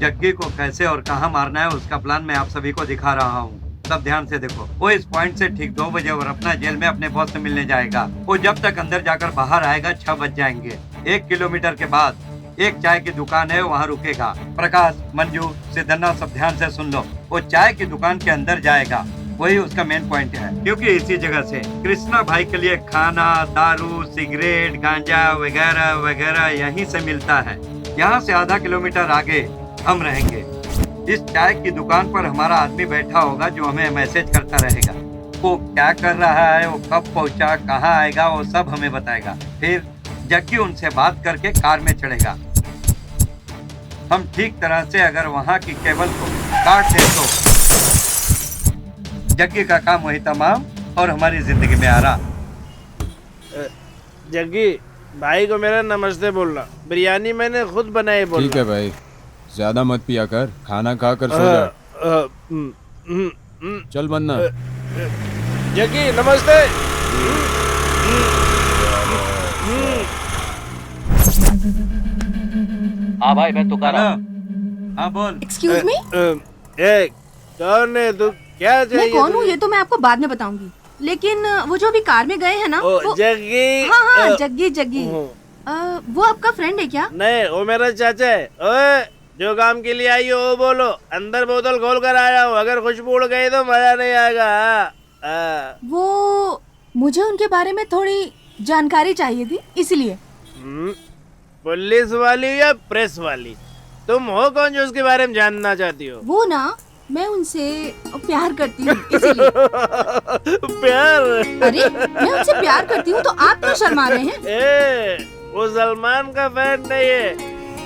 जग्गी को कैसे और कहां मारना है उसका प्लान मैं आप सभी को दिखा रहा हूं। सब ध्यान से देखो। वो इस पॉइंट से ठीक 2 बजे और अपना जेल में अपने बॉस से मिलने जाएगा। वो जब तक अंदर जाकर बाहर आएगा 6 बज जाएंगे। 1 किलोमीटर के बाद एक चाय की दुकान है, वहाँ रुकेगा। प्रकाश, मंजू, सिद्धन्ना, सब ध्यान से सुन लो। वो चाय की दुकान के अंदर जाएगा, वही उसका मेन पॉइंट है, क्योंकि इसी जगह से कृष्णा भाई के लिए खाना, दारू, सिगरेट, गांजा वगैरह वगैरह यहीं से मिलता है। यहाँ से आधा किलोमीटर आगे हम रहेंगे। इस चाय की दुकान पर हमारा आदमी बैठा होगा जो हमें मैसेज करता रहेगा। वो क्या कर रहा है, वो कब पहुंचा, कहाँ आएगा, वो सब हमें बताएगा। फिर जग्गी उनसे बात करके कार में चढ़ेगा। हम ठीक तरह से अगर वहाँ की केबल को काट दें तो जग्गी का काम वही तमाम और हमारी जिंदगी में आराम। जग्गी भाई को मेरा नमस्ते बोलना। बिरयानी मैंने खुद बनाई बोलना। ठीक है भाई, ज्यादा मत पिया कर, खाना खा कर सो जा। चल बनना। जग्गी नमस्ते। हाँ भाई, मैं तुकाराम। हाँ बोल। एक्सक्यूज मी, कौन है तू, क्या चाहिए? मैं कौन हूँ ये तो मैं आपको बाद में बताऊंगी, लेकिन वो जो अभी कार में गए हैं ना, वो जग्गी। हाँ जग्गी जग्गी, वो आपका फ्रेंड है क्या? नहीं, वो मेरा चाचा है। ओए, जो काम के लिए आई हो वो बोलो। अंदर बोतल खोल कर आया हूँ, अगर खुशबू उड़ गई तो मजा नहीं आएगा। वो मुझे उनके बारे में थोड़ी जानकारी चाहिए थी, इसलिए। पुलिस वाली या प्रेस वाली? तुम हो कौन जो उसके बारे में जानना चाहती हो? वो ना, मैं उनसे प्यार करती हूँ, इसीलिए। प्यार? अरे मैं उनसे प्यार करती हूँ तो आप क्यों शर्मा रहे हैं? वो सलमान का फैन नहीं है,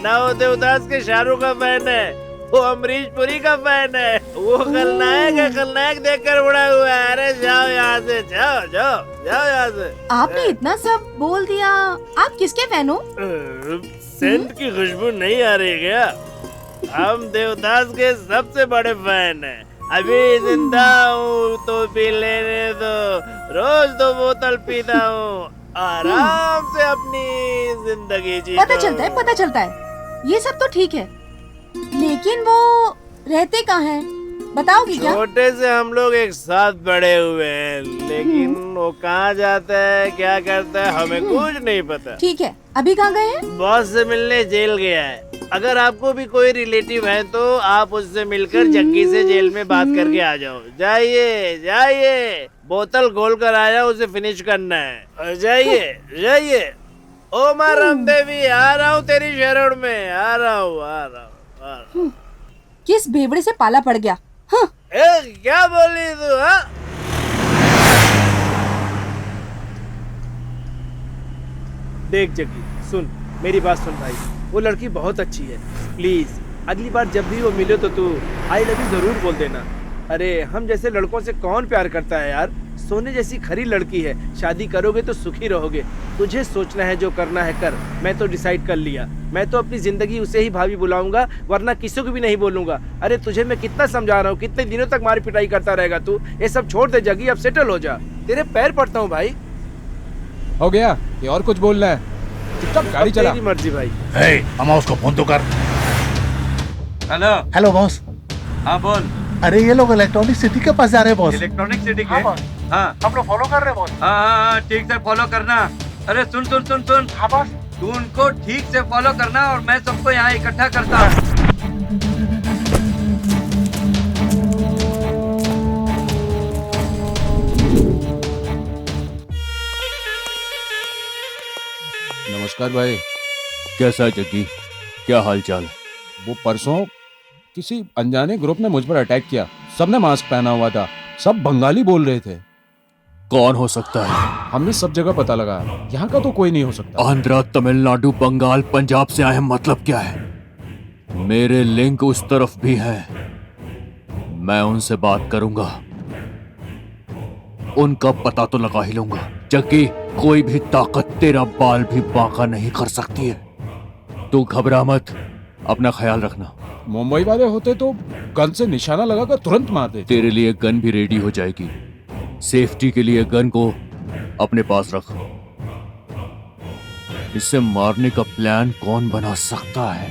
ना वो देवदास के शाहरुख का फैन है, वो अमरीश पुरी का फैन है। वो खलनायक है, खलनायक देखकर उड़ा हुआ है। अरे जाओ यहाँ से, जाओ जाओ जाओ यहाँ से। आपने इतना सब बोल दिया, आप किसके फैन हो? सेंट की खुशबू नहीं आ रही क्या? हम देवदास के सबसे बड़े फैन हैं। अभी जिंदा हूँ तो पी लेने दो, रोज 2 बोतल पीता हूँ, आराम से अपनी जिंदगी जीता। पता चलता है, ये सब तो ठीक है, लेकिन वो रहते कहाँ हैं? बताओगी क्या? छोटे से हम लोग एक साथ बड़े हुए हैं, लेकिन वो कहाँ जाता है, क्या करता है, हमें कुछ नहीं पता। ठीक है, अभी कहाँ गए हैं? बॉस से मिलने जेल गया है। अगर आपको भी कोई रिलेटिव है तो आप उससे मिलकर जग्गी से जेल में बात करके आ जाओ। जाइए जाइए, बोतल खोल कर आया, उसे फिनिश करना है। जाइए जाइए। ओ माँ रामदेवी, आ रहा हूँ तेरी शरण में, आ रहा हूँ। किस बेवड़े से पाला पड़ गया? क्या बोली तू? देख जग्गी, सुन मेरी बात सुन भाई, वो लड़की बहुत अच्छी है। प्लीज अगली बार जब भी वो मिले तो तू आई लव यू जरूर बोल देना। अरे हम जैसे लड़कों से कौन प्यार करता है यार। सोने जैसी खरी लड़की है, शादी करोगे तो सुखी रहोगे। तुझे सोचना है, जो करना है कर। मैं तो डिसाइड कर लिया, मैं तो अपनी जिंदगी उसे ही भाभी बुलाऊंगा, वरना किसी को भी नहीं बोलूंगा। अरे तुझे मैं कितना समझा रहा हूँ, कितने दिनों तक मारी पिटाई करता रहेगा तू। ये सब छोड़ दे जगी, अब सेटल हो जा। तेरे पैर पड़ता हूँ भाई। हो गया, ये और कुछ बोलना है? चुपचाप गाड़ी चला। तेरी मर्जी भाई। अमा उसको फोन तो कर। Hello hello boss. हाँ बोल। अरे ये लोग इलेक्ट्रॉनिक सिटी के पास जा रहे हैं बॉस। इलेक्ट्रॉनिक सिटी के? हाँ, हाँ हम लोग फॉलो कर रहे हैं बॉस। हाँ ठीक से फॉलो करना। अरे सुन सुन सुन सुन। हाँ बॉस। तू उनको ठीक से फॉलो करना और मैं सबको यहाँ इकट्ठा करता हूँ। नमस्कार भाई। कैसा है जग्गी, क्या हाल चाल? वो परसों किसी अनजाने ग्रुप ने मुझ पर अटैक किया। सबने मास्क पहना हुआ था, सब बंगाली बोल रहे थे। कौन हो सकता है? हमने सब जगह पता लगा, यहाँ का तो कोई नहीं हो सकता। आंध्रा, तमिलनाडु, बंगाल, पंजाब से आए हैं, मतलब क्या है? मेरे लिंक उस तरफ भी है, मैं उनसे बात करूंगा, उनका पता तो लगा ही लूंगा। जग्गी, कोई भी ताकत तेरा बाल भी बांका नहीं कर सकती है। तू घबरा मत, अपना ख्याल रखना। मुंबई वाले होते तो गन से निशाना लगाकर तुरंत मार देते। तेरे लिए गन भी रेडी हो जाएगी। सेफ्टी के लिए गन को अपने पास रख। इससे मारने का प्लान कौन बना सकता है?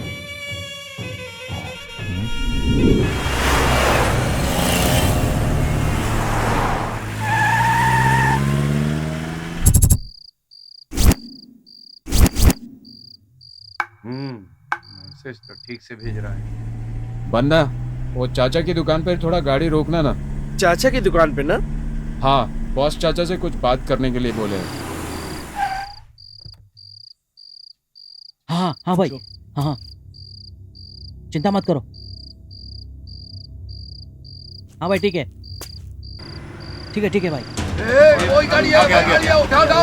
मैसेज तो ठीक से भेज रहा है। बंदा, वो चाचा की दुकान पर थोड़ा गाड़ी रोकना ना। चाचा की दुकान पे ना? हाँ, बॉस चाचा से कुछ बात करने के लिए बोले हैं। हाँ हाँ भाई, हाँ हाँ, चिंता मत करो। हाँ भाई ठीक है, ठीक है, ठीक है भाई। कोई गाड़ी आ गया, उठा दो।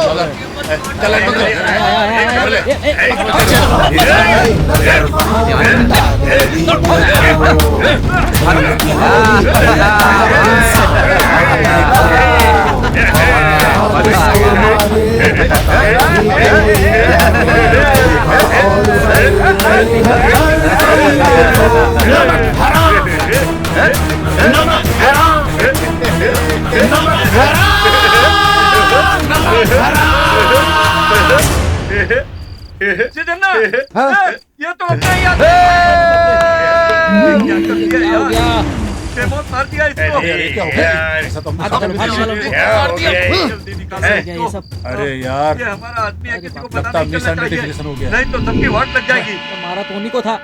जितना ये तो अपना ही याद मार दिया इसको। अरे यार, ये हमारा आदमी है, किसी को पता लगता नहीं चलना चाहिए, मिसअंडरस्टैंडिंग हो गया। नहीं तो सबकी वाट लग जाएगी। मारा तो उन्हीं को था।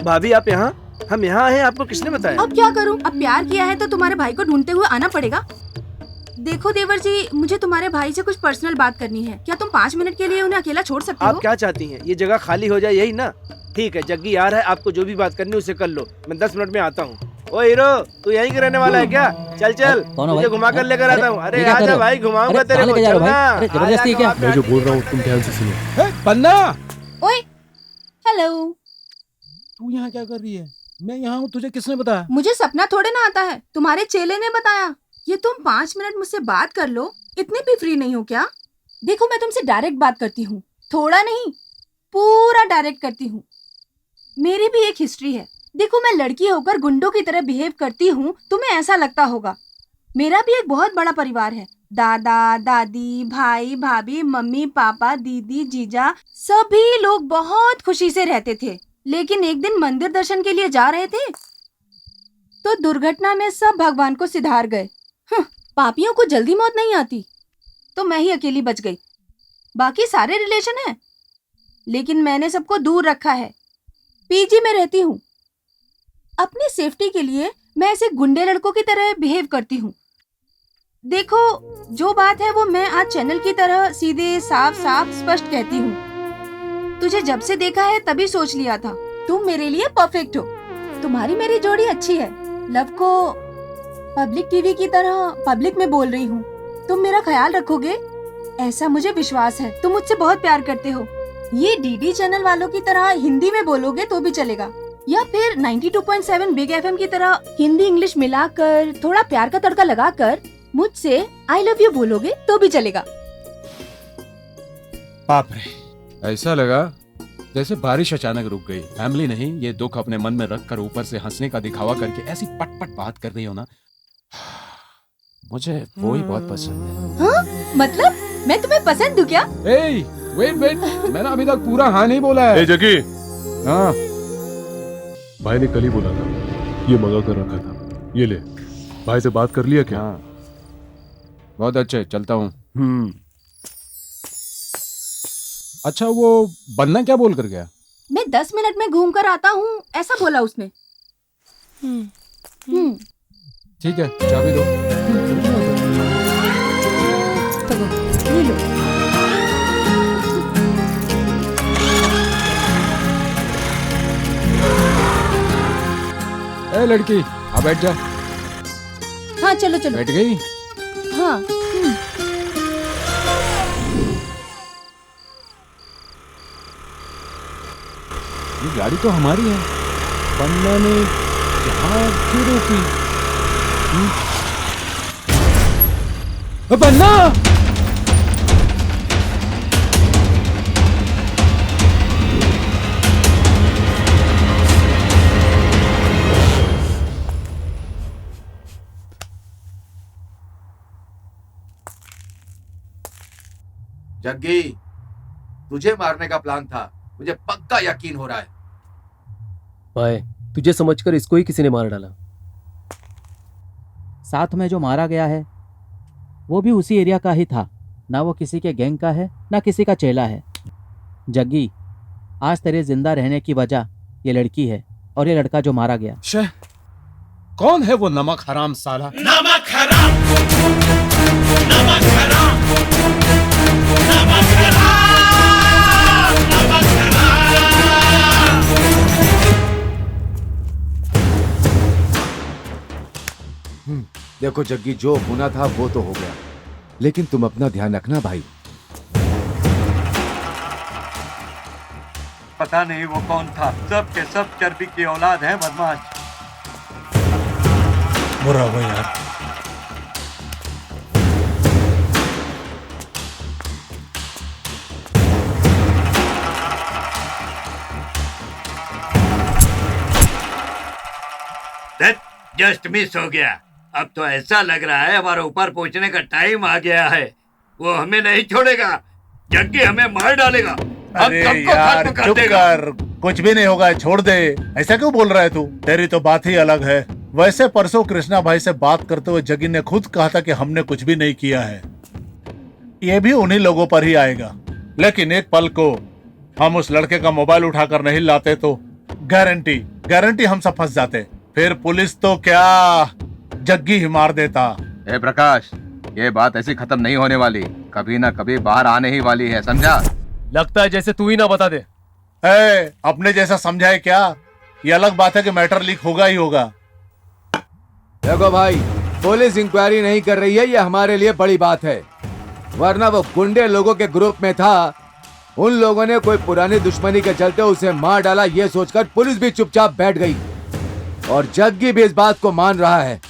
भाभी आप यहाँ? हम यहाँ आए हैं, आपको किसने बताया? अब क्या करूँ? अब प्यार किया है तो तुम्हारे भाई को ढूंढते हुए आना पड़ेगा। देखो देवर जी, मुझे तुम्हारे भाई से कुछ पर्सनल बात करनी है। क्या तुम 5 मिनट के लिए उन्हें अकेला छोड़ सकते हो? आप क्या चाहती हैं? ये जगह खाली हो जाए, यही ना? ठीक है, जग्गी आ रहा है, आपको जो भी बात करनी है उसे कर लो। मैं 10 मिनट में आता हूँ। ओ हीरो, तू यहीं के रहने वाला है क्या? चल चल, तुझे घुमा कर लेकर आता हूँ। अरे आजा भाई, घुमाऊंगा तेरे को। जबरदस्ती क्या? मैं जो बोल रहा हूँ तुम ध्यान से सुनो। बन्ना, ओए, हेलो। तू यहाँ क्या कर रही है? मैं यहाँ हूँ, तुझे किसने बताया? मुझे सपना थोड़े ना आता है, तुम्हारे चेले ने बताया। ये तुम 5 मिनट मुझसे बात कर लो, इतने भी फ्री नहीं हो क्या? देखो मैं तुमसे डायरेक्ट बात करती हूँ, थोड़ा नहीं, पूरा डायरेक्ट करती हूँ। मेरी भी एक हिस्ट्री है। देखो मैं लड़की होकर गुंडों की तरह बिहेव करती हूँ, तुम्हें ऐसा लगता होगा। मेरा भी एक बहुत बड़ा परिवार है। दादा, दादी, भाई, भाभी, मम्मी, पापा, दीदी, जीजा, सभी लोग बहुत खुशी से रहते थे। लेकिन एक दिन मंदिर दर्शन के लिए जा रहे थे तो दुर्घटना में सब भगवान को सिधार गए। पापियों को जल्दी मौत नहीं आती, तो मैं ही अकेली बच गई। बाकी सारे रिलेशन है, लेकिन मैंने सबको दूर रखा है। पीजी में रहती हूँ। अपनी सेफ्टी के लिए मैं ऐसे गुंडे लड़कों की तरह बिहेव करती हूँ। देखो, जो बात है वो मैं आज चैनल की तरह सीधे साफ साफ स्पष्ट कहती हूँ। तुझे जब से देखा है तभी सोच लिया था तुम मेरे लिए परफेक्ट हो। तुम्हारी मेरी जोड़ी अच्छी है। लव को पब्लिक टीवी की तरह पब्लिक में बोल रही हूँ। तुम मेरा ख्याल रखोगे, ऐसा मुझे विश्वास है। तुम मुझसे बहुत प्यार करते हो। ये डीडी चैनल वालों की तरह हिंदी में बोलोगे तो भी चलेगा, या फिर 92.7 बिग एफएम की तरह हिंदी इंग्लिश मिलाकर थोड़ा प्यार का तड़का लगाकर मुझसे आई लव यू बोलोगे तो भी चलेगा। बाप रे, ऐसा लगा जैसे बारिश अचानक रुक गई। फैमिली नहीं, ये दुख अपने मन में रखकर ऊपर से हंसने का दिखावा करके ऐसी पट बात कर रही हो ना, मुझे वो ही बहुत पसंद है। हाँ? मतलब मैं तुम्हें पसंद हूँ क्या? वेट, मैंने अभी तक पूरा हाँ नहीं बोला है। जगी, हाँ, भाई ने कल ही बोला था, ये मंगा कर रखा था, ये ले। भाई से बात कर लिया क्या? हाँ, बहुत अच्छे, चलता हूँ। अच्छा, वो बन्ना क्या बोल कर गया? मैं 10 मिनट में घूम कर आता हूँ, ऐसा बोला उसने। ठीक है, चाबी दो। ये लो। ए लड़की, आ बैठ जा। हाँ चलो चलो। बैठ गई? हाँ। ये गाड़ी तो हमारी है। बन्ना ने यहाँ क्यों रोकी? बन्ना! जग्गी, तुझे मारने का प्लान था, मुझे पक्का यकीन हो रहा है। भाई, तुझे समझकर इसको ही किसी ने मार डाला। साथ में जो मारा गया है वो भी उसी एरिया का ही था। ना वो किसी के गैंग का है, ना किसी का चेला है। जग्गी, आज तेरे जिंदा रहने की वजह ये लड़की है और ये लड़का जो मारा गया। कौन है वो नमक हराम साला? नमक हराम, नमक हराम, नमक हराम, नमक हराम। देखो जग्गी, जो होना था वो तो हो गया, लेकिन तुम अपना ध्यान रखना भाई। पता नहीं वो कौन था, सब के सब चर्बी की औलाद है, बदमाश। बुरा हुआ यार। जस्ट मिस हो गया। अब तो ऐसा लग रहा है हमारे ऊपर पहुंचने का टाइम आ गया है। वो हमें नहीं छोड़ेगा, जग्गी हमें मार डालेगा। अरे यार चुप कर, कुछ भी नहीं होगा, छोड़ दे। ऐसा क्यों बोल रहा है तू? तेरी तो बात ही अलग है। वैसे परसों कृष्णा भाई से बात करते हुए जग्गी ने खुद कहा था कि हमने कुछ भी नहीं किया है। ये भी उन्हीं लोगों पर ही आएगा। लेकिन एक पल को हम उस लड़के का मोबाइल उठाकर नहीं लाते तो गारंटी हम सब फंस जाते। फिर पुलिस तो क्या, जग्गी ही मार देता। ए प्रकाश, ये बात ऐसी खत्म नहीं होने वाली, कभी ना कभी बाहर आने ही वाली है, समझा? लगता है जैसे तू ही ना बता दे। अपने जैसा समझाए क्या? ये अलग बात है कि मैटर लीक होगा ही होगा। देखो भाई, पुलिस इंक्वायरी नहीं कर रही है, ये हमारे लिए बड़ी बात है। वरना वो गुंडे लोगों के ग्रुप में था, उन लोगों ने कोई पुरानी दुश्मनी के चलते उसे मार डाला, ये सोचकर पुलिस भी चुपचाप बैठ गई और जग्गी भी इस बात को मान रहा है।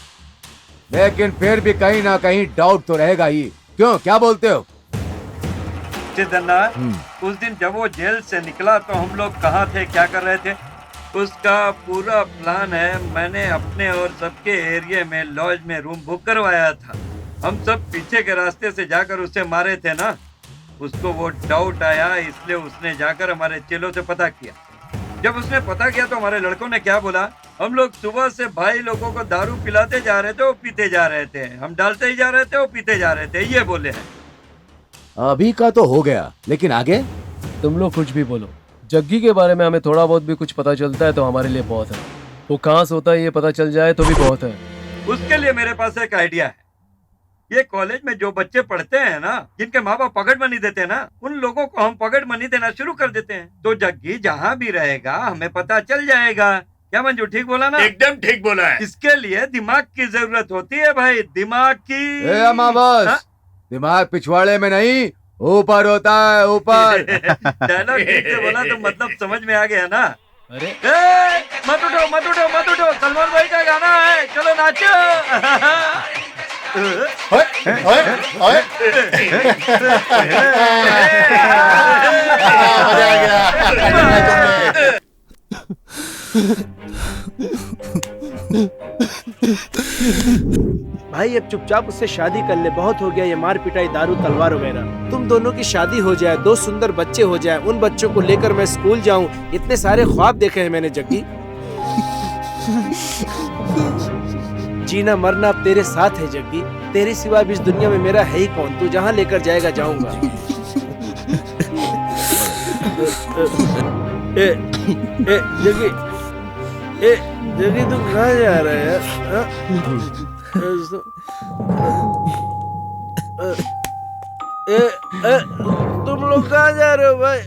लेकिन फिर भी कहीं ना कहीं डाउट तो रहेगा ही। क्यों, क्या बोलते हो? चिदन्ना, उस दिन जब वो जेल से निकला तो हम लोग कहाँ थे, क्या कर रहे थे? उसका पूरा प्लान है। मैंने अपने और सबके एरिया में लॉज में रूम बुक करवाया था। हम सब पीछे के रास्ते से जाकर उसे मारे थे ना। उसको वो डाउट आया, इसलिए उसने जाकर हमारे चेलों से पता किया। जब उसने पता किया तो हमारे लड़कों ने क्या बोला, हम लोग सुबह से भाई लोगों को दारू पिलाते जा रहे थे, वो पीते जा रहे थे, हम डालते ही जा रहे थे, वो पीते जा रहे थे, ये बोले हैं। अभी का तो हो गया, लेकिन आगे? तुम लोग कुछ भी बोलो, जग्गी के बारे में हमें थोड़ा बहुत भी कुछ पता चलता है तो हमारे लिए बहुत है। वो कहाँ से होता है ये पता चल जाए तो भी बहुत है। उसके लिए मेरे पास एक आइडिया है। ये कॉलेज में जो बच्चे पढ़ते हैं ना, जिनके माँ बाप पॉकेट मनी देते हैं ना, उन लोगों को हम पॉकेट मनी देना शुरू कर देते हैं। तो जग्गी जहाँ भी रहेगा हमें पता चल जाएगा। क्या मंजू ठीक बोला ना? एकदम ठीक बोला है। इसके लिए दिमाग की जरूरत होती है भाई, दिमाग की। ए अम्मा बस, दिमाग पिछवाड़े में नहीं, ऊपर होता है, ऊपर। डायलॉग ठीक से बोला तो मतलब समझ में आ गया ना? अरे मत उठो मत उठो मत उठो, सलमान भाई का गाना है, चलो नाचो। भाई अब चुपचाप उससे शादी कर ले, बहुत हो गया ये मार पिटाई, दारू तलवार वगैरह। तुम दोनों की शादी हो जाए, 2 सुंदर बच्चे हो जाए, उन बच्चों को लेकर मैं स्कूल जाऊं, इतने सारे ख्वाब देखे हैं मैंने जग्गी। जीना मरना अब तेरे साथ है जग्गी, तेरे सिवा भी इस दुनिया में मेरा है ही कौन। तू जहाँ लेकर जाएगा जाऊंगा। जग्गी जग्गी तू कहाँ जा रहा है यार? तुम लोग कहाँ जा रहे हो भाई?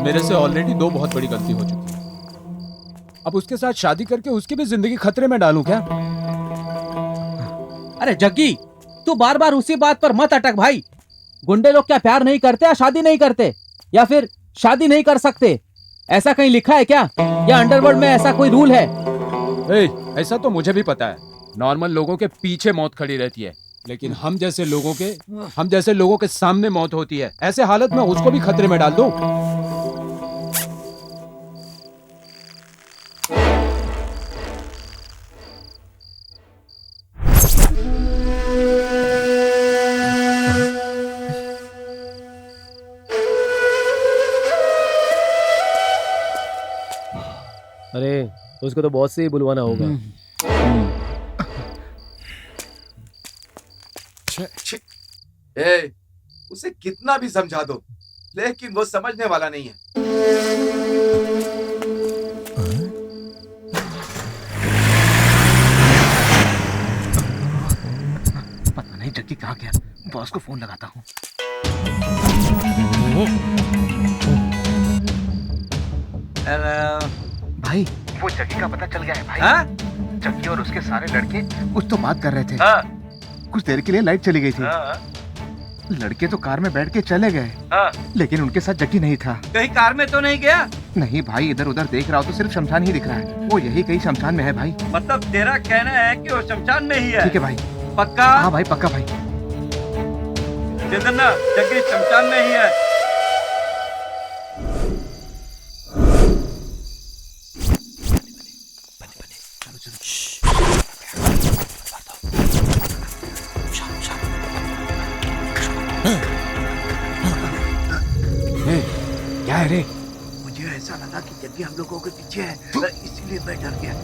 मेरे से ऑलरेडी 2 बहुत बड़ी गलती हो चुकी है। अब उसके साथ शादी करके उसकी भी जिंदगी खतरे में डालूं क्या? अरे जग्गी, तू बार बार उसी बात पर मत अटक भाई। गुंडे लोग क्या प्यार नहीं करते या शादी नहीं करते, या फिर शादी नहीं कर सकते? ऐसा कहीं लिखा है क्या, या अंडरवर्ल्ड में ऐसा कोई रूल है? ऐसा तो मुझे भी पता है, नॉर्मल लोगों के पीछे मौत खड़ी रहती है, लेकिन हम जैसे लोगों के सामने मौत होती है। ऐसे हालत में उसको भी खतरे में डाल दूं? अरे उसको तो बहुत से ही बुलवाना होगा। उसे कितना भी समझा दो, लेकिन वो समझने वाला नहीं है। पता नहीं जग्गी कहाँ गया, बॉस को फोन लगाता हूँ। भाई वो जग्गी का पता चल गया है भाई। हाँ? जग्गी और उसके सारे लड़के कुछ तो बात कर रहे थे। हाँ? कुछ देर के लिए लाइट चली गई थी। हाँ? लड़के तो कार में बैठ के चले गए, हाँ? लेकिन उनके साथ जग्गी नहीं था। कहीं कार में तो नहीं गया? नहीं भाई, इधर उधर देख रहा हो तो सिर्फ शमशान ही दिख रहा है। वो यही कहीं शमशान में है भाई। मतलब तेरा कहना है कि वो शमशान में ही है? ठीक है भाई। पक्का? हाँ भाई पक्का भाई। चेतन ना, जग्गी शमशान में ही है। क्या है रे? मुझे ऐसा लगा कि जग्गी हम लोगों के पीछे है, इसीलिए मैं डर गया।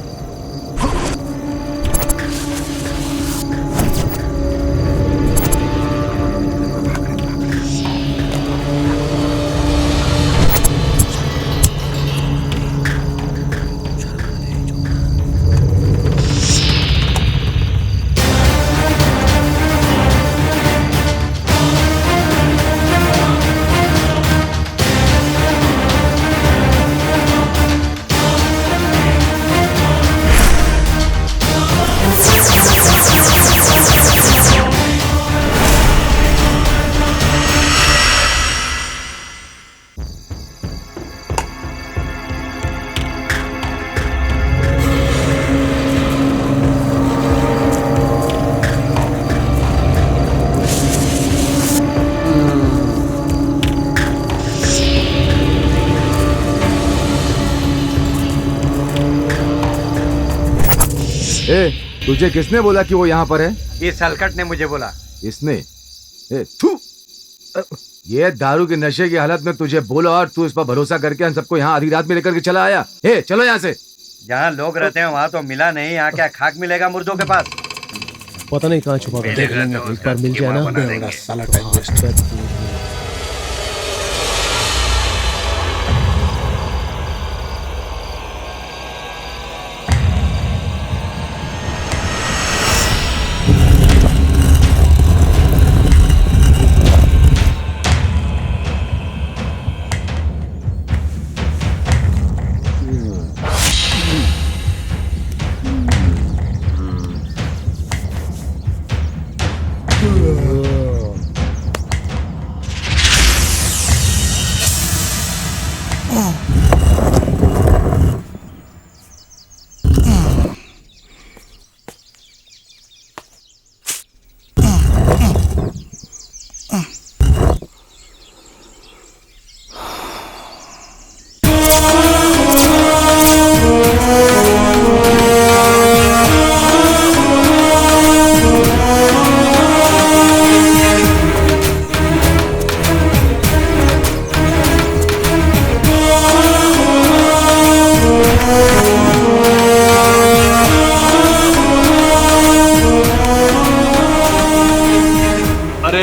तुझे किसने बोला कि वो यहाँ पर है? ये सलकट ने मुझे बोला। इसने? थू! ये दारू के नशे की हालत में तुझे बोला और तू इस पर भरोसा करके हम सबको यहाँ आधी रात में लेकर के चला आया। हे चलो यहाँ से। जहाँ लोग रहते हैं वहाँ तो मिला नहीं, यहाँ क्या खाक मिलेगा मुर्दों के पास? पता नहीं कहाँ छुपा कर देख लेंगे, एक बार मिल जाए ना बड़ा साला टाइम वेस्ट कर।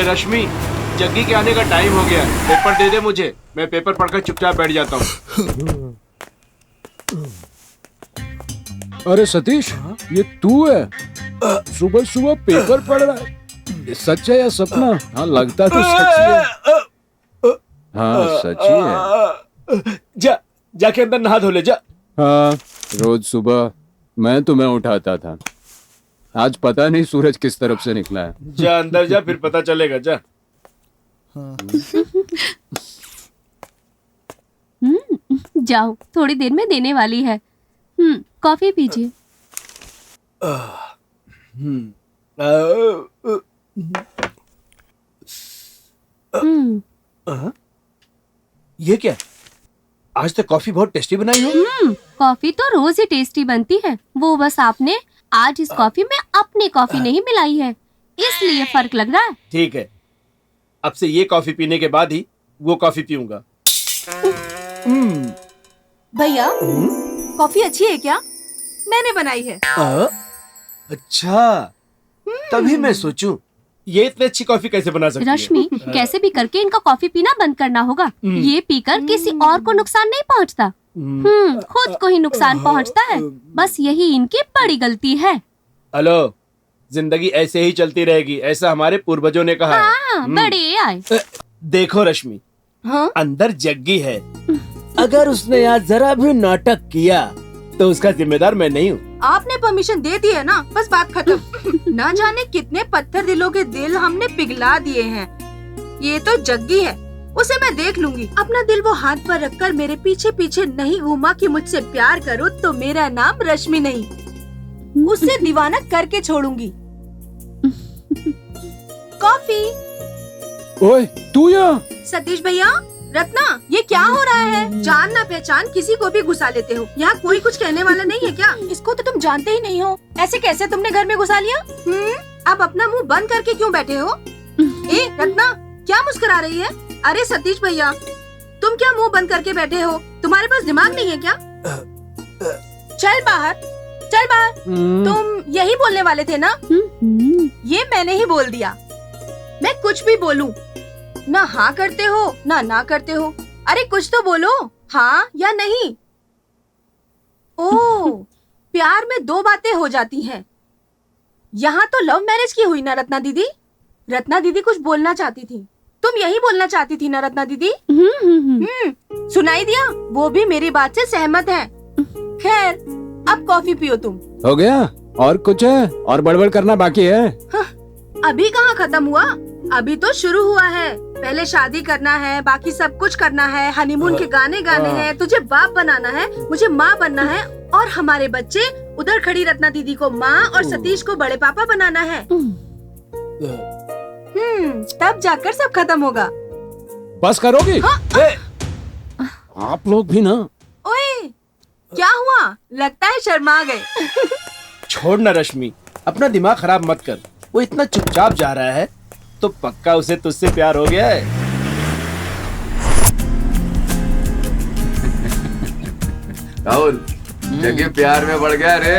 रश्मि, जग्गी के आने का टाइम हो गया, पेपर दे दे मुझे, मैं पेपर पढ़कर चुपचाप बैठ जाता हूँ। अरे सतीश, ये तू है? सुबह सुबह पेपर पढ़ रहा है? ये सच है या सपना? हाँ लगता तो सच है। हाँ सच ही है। जाके अंदर नहा धो ले जा। हाँ रोज सुबह मैं तुम्हें उठाता था, आज पता नहीं सूरज किस तरफ से निकला है। जा अंदर जा, फिर पता चलेगा। जा। जाओ, थोड़ी देर में देने वाली है। कॉफी पीजिए। ये क्या? आज तक कॉफी बहुत टेस्टी बनाई हो। कॉफी तो रोज ही टेस्टी बनती है, वो बस आपने आज इस कॉफी में अपनी कॉफी नहीं मिलाई है, इसलिए फर्क लग रहा है। ठीक है, अब से ये कॉफी पीने के बाद ही वो कॉफी पीऊंगा। भैया, कॉफी अच्छी है क्या? मैंने बनाई है। अच्छा, तभी मैं सोचूं ये इतनी अच्छी कॉफी कैसे बना सकती है। रश्मि, कैसे भी करके इनका कॉफी पीना बंद करना होगा। ये पीकर किसी और को नुकसान नहीं पहुंचता, खुद को ही नुकसान पहुंचता है। बस यही इनकी बड़ी गलती है। हेलो, जिंदगी ऐसे ही चलती रहेगी, ऐसा हमारे पूर्वजों ने कहा है। बड़े आए। देखो रश्मि, अंदर जग्गी है, अगर उसने यहाँ जरा भी नाटक किया तो उसका जिम्मेदार मैं नहीं हूँ। आपने परमिशन दे दी है ना, बस बात खत्म। ना जाने कितने पत्थर दिलों के दिल हमने पिघला दिए हैं। ये तो जग्गी है, उसे मैं देख लूंगी। अपना दिल वो हाथ पर रखकर मेरे पीछे पीछे नहीं घूमा कि मुझसे प्यार करो तो मेरा नाम रश्मि नहीं, उससे दीवाना करके छोड़ूंगी। कॉफी। ओए तू यहाँ? सतीश भैया, रत्ना, ये क्या हो रहा है? जान ना पहचान किसी को भी घुसा लेते हो। यहाँ कोई कुछ कहने वाला नहीं है क्या? इसको तो तुम जानते ही नहीं हो, ऐसे कैसे तुमने घर में घुसा लिया? अब अपना मुंह बंद करके क्यों बैठे हो? ए रत्ना, क्या मुस्कुरा रही है? अरे सतीश भैया, तुम क्या मुंह बंद करके बैठे हो? तुम्हारे पास दिमाग नहीं है क्या? चल बाहर, चल बाहर। तुम यही बोलने वाले थे ना? ये मैंने ही बोल दिया। मैं कुछ भी बोलूं, ना हाँ करते हो ना करते हो। अरे कुछ तो बोलो, हाँ या नहीं। ओह, प्यार में दो बातें हो जाती हैं। यहाँ तो लव मैरिज की हुई ना रत्ना दीदी? रत्ना दीदी कुछ बोलना चाहती थी, तुम यही बोलना चाहती थी ना रत्ना दीदी? सुनाई दिया? वो भी मेरी बात से सहमत है। खैर, अब कॉफी पियो तुम। हो गया? और कुछ है? और बड़बड़ करना बाकी है? अभी कहाँ खत्म हुआ, अभी तो शुरू हुआ है। पहले शादी करना है, बाकी सब कुछ करना है, हनीमून के गाने गाने हैं, तुझे बाप बनाना है, मुझे माँ बनना है, और हमारे बच्चे उधर खड़ी रत्ना दीदी को माँ और सतीश को बड़े पापा बनाना है। तब जाकर सब खत्म होगा। बस करोगी? आप लोग भी ना। ओए, क्या हुआ? लगता है शर्मा गए। छोड़ ना रश्मि, अपना दिमाग खराब मत कर। वो इतना चुपचाप जा रहा है तो पक्का उसे तुझसे प्यार हो गया है। राहुल जगह प्यार में बढ़ गया रे।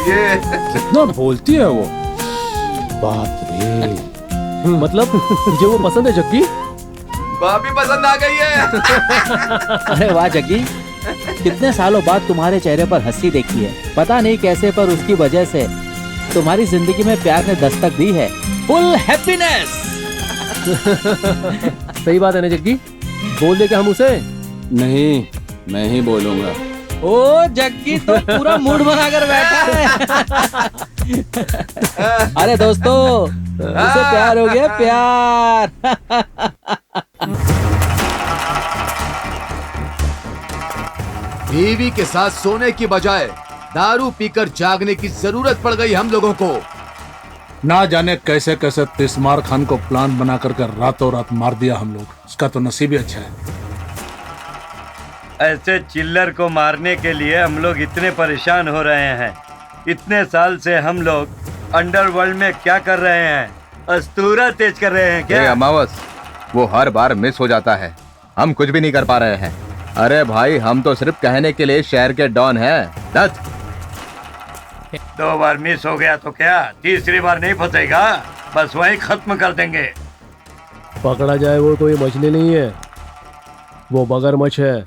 ये कितना बोलती है वो, बाप रे। मतलब मुझे वो पसंद है जग्गी। भाभी पसंद आ गई है। अरे वाह जग्गी, कितने सालों बाद तुम्हारे चेहरे पर हंसी देखी है। पता नहीं कैसे पर उसकी वजह से तुम्हारी जिंदगी में प्यार ने दस्तक दी है। Full happiness. सही बात है ना जग्गी, बोल दे क्या हम उसे? नहीं, मैं ही बोलूंगा। ओ जग्गी तो पूरा मूड बनाकर बैठा है। अरे दोस्तों, उसे प्यार हो गया, प्यार। बीवी के साथ सोने की बजाय दारू पीकर जागने की जरूरत पड़ गई हम लोगों को। ना जाने कैसे कैसे तिस्मार खान को प्लान बना कर रातों रात मार दिया हम लोग। उसका तो नसीब ही अच्छा है। ऐसे चिल्लर को मारने के लिए हम लोग इतने परेशान हो रहे हैं। इतने साल से हम लोग अंडरवर्ल्ड में क्या कर रहे हैं? अस्तूरा तेज कर रहे हैं क्या? अमावस, वो हर बार मिस हो जाता है, हम कुछ भी नहीं कर पा रहे हैं। अरे भाई, हम तो सिर्फ कहने के लिए शहर के डॉन हैं। दत्त, 2 बार मिस हो गया तो क्या तीसरी बार नहीं फंसेगा? बस वही खत्म कर देंगे। पकड़ा जाए वो कोई मछली नहीं है, वो मगरमच्छ है।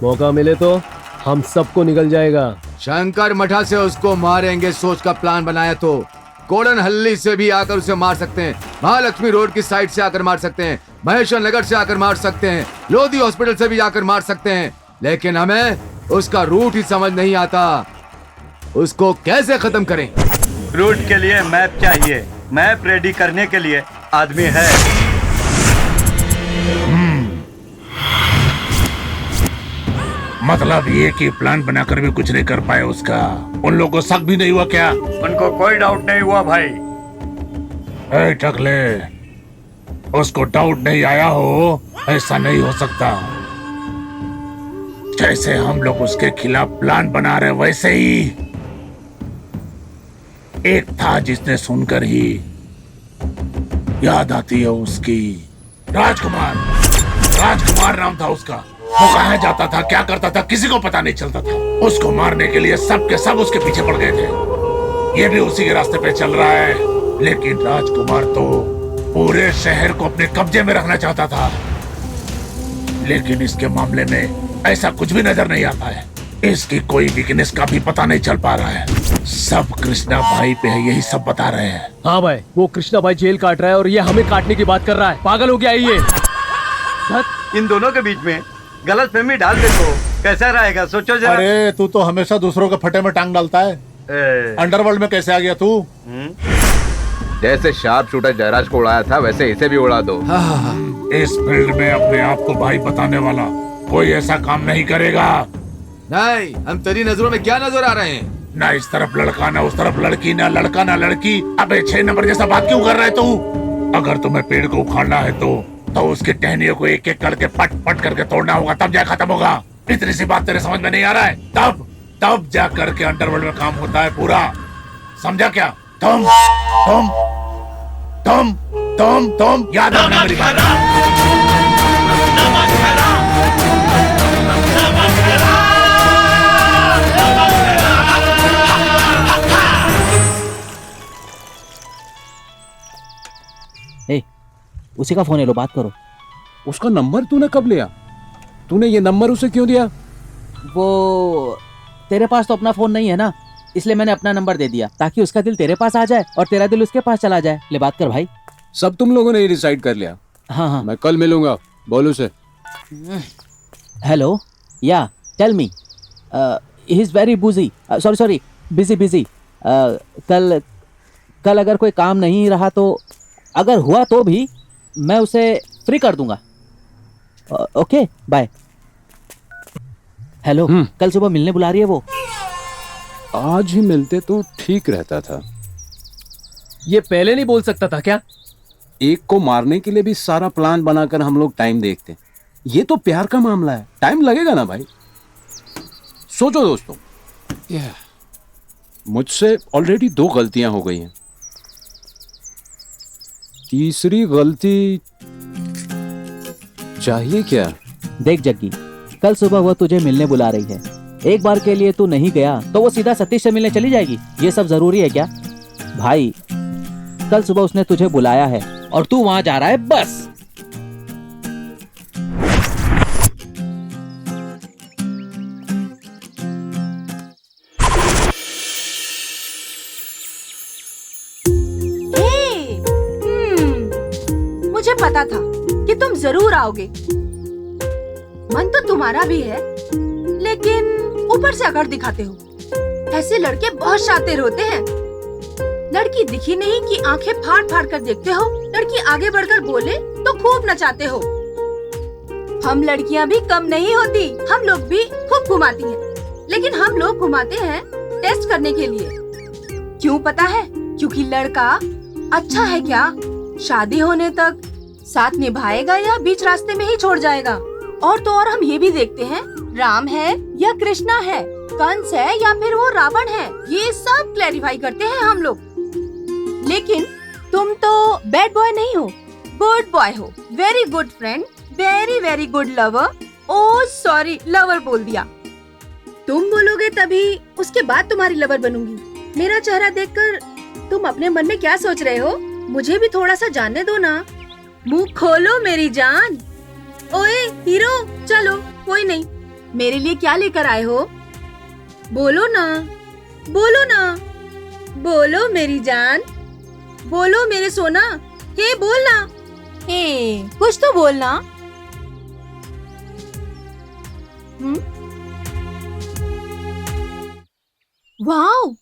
मौका मिले तो हम सबको निकल जाएगा। शंकर मठा से उसको मारेंगे सोच का प्लान बनाया तो कोड़न हल्ली से भी आकर उसे मार सकते हैं, महालक्ष्मी रोड की साइड से आकर मार सकते हैं, महेश्वर नगर से आकर मार सकते हैं, लोधी हॉस्पिटल से भी आकर मार सकते हैं, लेकिन हमें उसका रूट ही समझ नहीं आता। उसको कैसे खत्म करें? रूट के लिए मैप चाहिए। मैप रेडी करने के लिए आदमी है। मतलब ये कि प्लान बनाकर भी कुछ नहीं कर पाए उसका। उन लोगों को शक भी नहीं हुआ क्या? उनको कोई डाउट नहीं हुआ भाई। ए टकले, उसको डाउट नहीं आया हो ऐसा नहीं हो सकता। जैसे हम लोग उसके खिलाफ प्लान बना रहे वैसे ही एक था जिसने सुनकर ही याद आती है उसकी। राजकुमार, राजकुमार नाम था उसका। वो कहाँ जाता था, क्या करता था, किसी को पता नहीं चलता था। उसको मारने के लिए सब के सब उसके पीछे पड़ गए थे। ये भी उसी के रास्ते पे चल रहा है। लेकिन राजकुमार तो पूरे शहर को अपने कब्जे में रखना चाहता था। लेकिन इसके मामले में ऐसा कुछ भी नजर नहीं आता है। इसकी कोई वीकनेस का भी पता नहीं चल पा रहा है। सब कृष्णा भाई पे है, यही सब बता रहे हैं। हाँ भाई, वो कृष्णा भाई जेल काट रहा है और ये हमें काटने की बात कर रहा है। पागल हो गया ये। इन दोनों के बीच में गलत फहमी डाल दे तो कैसा रहेगा? सोचो जरा। अरे तू तो हमेशा दूसरों के फटे में टांग डालता है। अंडरवर्ल्ड में कैसे आ गया तू? जैसे शार्प शूटर जयराज को उड़ाया था वैसे इसे भी उड़ा दो। इस फील्ड में अपने आप को भाई बताने वाला कोई ऐसा काम नहीं करेगा। नहीं, हम तेरी नजरों में क्या नजर आ रहे हैं? ना इस तरफ लड़का, ना उस तरफ लड़की, ना लड़का ना लड़की। अबे 6 नंबर जैसा बात क्यों कर रहा है तू? अगर तुम्हें पेड़ को उखाड़ना है तो उसके टहनियों को एक एक करके पट पट करके तोड़ना होगा, तब जा खत्म होगा। इतनी सी बात तेरे समझ में नहीं आ रहा है? तब जा करके अंडरवर्ल्ड में काम होता है पूरा। समझा क्या? तुम याद रखना मेरी बात। उसी का फोन है, लो बात करो। उसका नंबर तूने कब लिया? तूने ये नंबर उसे क्यों दिया? वो तेरे पास तो अपना फोन नहीं है ना, इसलिए मैंने अपना नंबर दे दिया ताकि उसका दिल तेरे पास आ जाए और तेरा दिल उसके पास चला जाए। ले बात कर भाई। सब तुम लोगों ने ही डिसाइड कर लिया? हाँ। मैं कल मिलूंगा, बोल उसे। Hello, yeah tell me. He is very busy, sorry busy. कल अगर कोई काम नहीं रहा तो, अगर हुआ तो भी मैं उसे फ्री कर दूंगा। Okay bye. हेलो, कल सुबह मिलने बुला रही है वो। आज ही मिलते तो ठीक रहता था। ये पहले नहीं बोल सकता था क्या? एक को मारने के लिए भी सारा प्लान बनाकर हम लोग टाइम देखते। ये तो प्यार का मामला है, टाइम लगेगा ना भाई। सोचो दोस्तों, मुझसे ऑलरेडी 2 गलतियां हो गई हैं। तीसरी गलती चाहिए क्या? देख जग्गी, कल सुबह वो तुझे मिलने बुला रही है। एक बार के लिए तू नहीं गया तो वो सीधा सतीश से मिलने चली जाएगी। ये सब जरूरी है क्या भाई? कल सुबह उसने तुझे बुलाया है और तू वहां जा रहा है बस। मुझे पता था कि तुम जरूर आओगे। मन तो तुम्हारा भी है, लेकिन ऊपर से अकड़ दिखाते हो। ऐसे लड़के बहुत शातिर होते हैं। लड़की दिखी नहीं कि आंखें फाड़ फाड़ कर देखते हो। लड़की आगे बढ़कर बोले तो खूब नचाते हो। हम लड़कियां भी कम नहीं होती, हम लोग भी खूब घुमाती हैं। लेकिन हम लोग घुमाते हैं टेस्ट करने के लिए। क्यों पता है? क्योंकि लड़का अच्छा है क्या, शादी होने तक साथ निभाएगा या बीच रास्ते में ही छोड़ जाएगा। और तो और हम ये भी देखते हैं राम है या कृष्णा है, कंस है या फिर वो रावण है, ये सब क्लैरिफाई करते हैं हम लोग। लेकिन तुम तो बैड बॉय नहीं हो, गुड बॉय हो। Very good friend, very very good lover. Oh sorry, lover बोल दिया। तुम बोलोगे तभी उसके बाद तुम्हारी लवर बनूंगी। मेरा चेहरा देखकर तुम अपने मन में क्या सोच रहे हो? मुझे भी थोड़ा सा जानने दो ना। मुंह खोलो मेरी जान। ओए हीरो, चलो कोई नहीं। मेरे लिए क्या लेकर आए हो? बोलो ना, बोलो ना, बोलो मेरी जान, बोलो मेरे सोना। हे बोलना, हे कुछ तो बोलना। वाओ,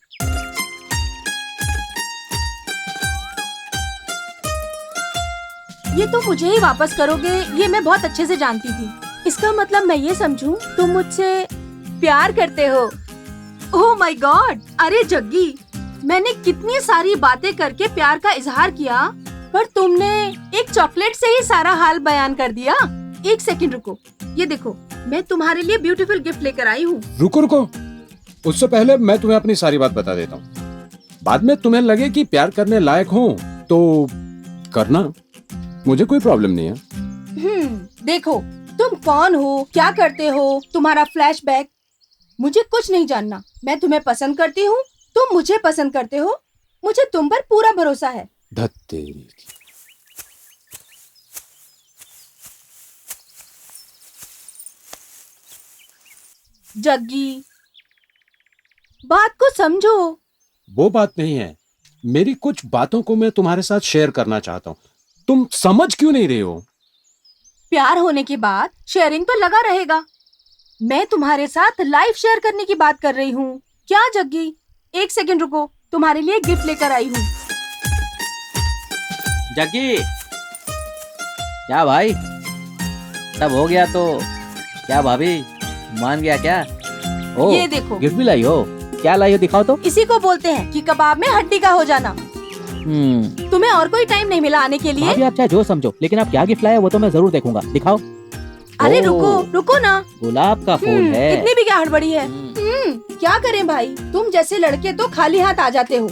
ये तो मुझे ही वापस करोगे, ये मैं बहुत अच्छे से जानती थी। इसका मतलब मैं ये समझूं तुम मुझसे प्यार करते हो। ओह माय गॉड, अरे जग्गी, मैंने कितनी सारी बातें करके प्यार का इजहार किया, पर तुमने एक चॉकलेट से ही सारा हाल बयान कर दिया। एक सेकंड रुको, ये देखो मैं तुम्हारे लिए ब्यूटीफुल गिफ्ट लेकर आई हूँ। रुको रुको, उससे पहले मैं तुम्हें अपनी सारी बात बता देता हूँ। बाद में तुम्हें लगे कि प्यार करने लायक हो तो करना, मुझे कोई प्रॉब्लम नहीं है। देखो तुम कौन हो, क्या करते हो, तुम्हारा फ्लैशबैक, मुझे कुछ नहीं जानना। मैं तुम्हें पसंद करती हूँ, तुम मुझे पसंद करते हो, मुझे तुम पर पूरा भरोसा है। धत्तेरी। जग्गी, बात को समझो। वो बात नहीं है, मेरी कुछ बातों को मैं तुम्हारे साथ शेयर करना चाहता हूँ, तुम समझ क्यों नहीं रहे हो? प्यार होने के बाद शेयरिंग तो लगा रहेगा। मैं तुम्हारे साथ लाइफ शेयर करने की बात कर रही हूँ। क्या जग्गी, एक सेकंड रुको, तुम्हारे लिए गिफ्ट लेकर आई हूँ। जग्गी, क्या भाई, सब हो गया तो क्या भाभी मान गया क्या? ओ, ये देखो, गिफ्ट भी लाई हो। क्या लाई हो, दिखाओ तो। इसी को बोलते हैं कि कबाब में हड्डी का हो जाना। तुम्हें और कोई टाइम नहीं मिला आने के लिए? भाभी आप चाहे जो समझो, लेकिन आप क्या गिफ्ट लाए वो तो मैं जरूर देखूंगा। दिखाओ। अरे रुको रुको ना, गुलाब का फूल है। इतनी भी क्या हड़बड़ी है? क्या करें भाई, तुम जैसे लड़के तो खाली हाथ आ जाते हो।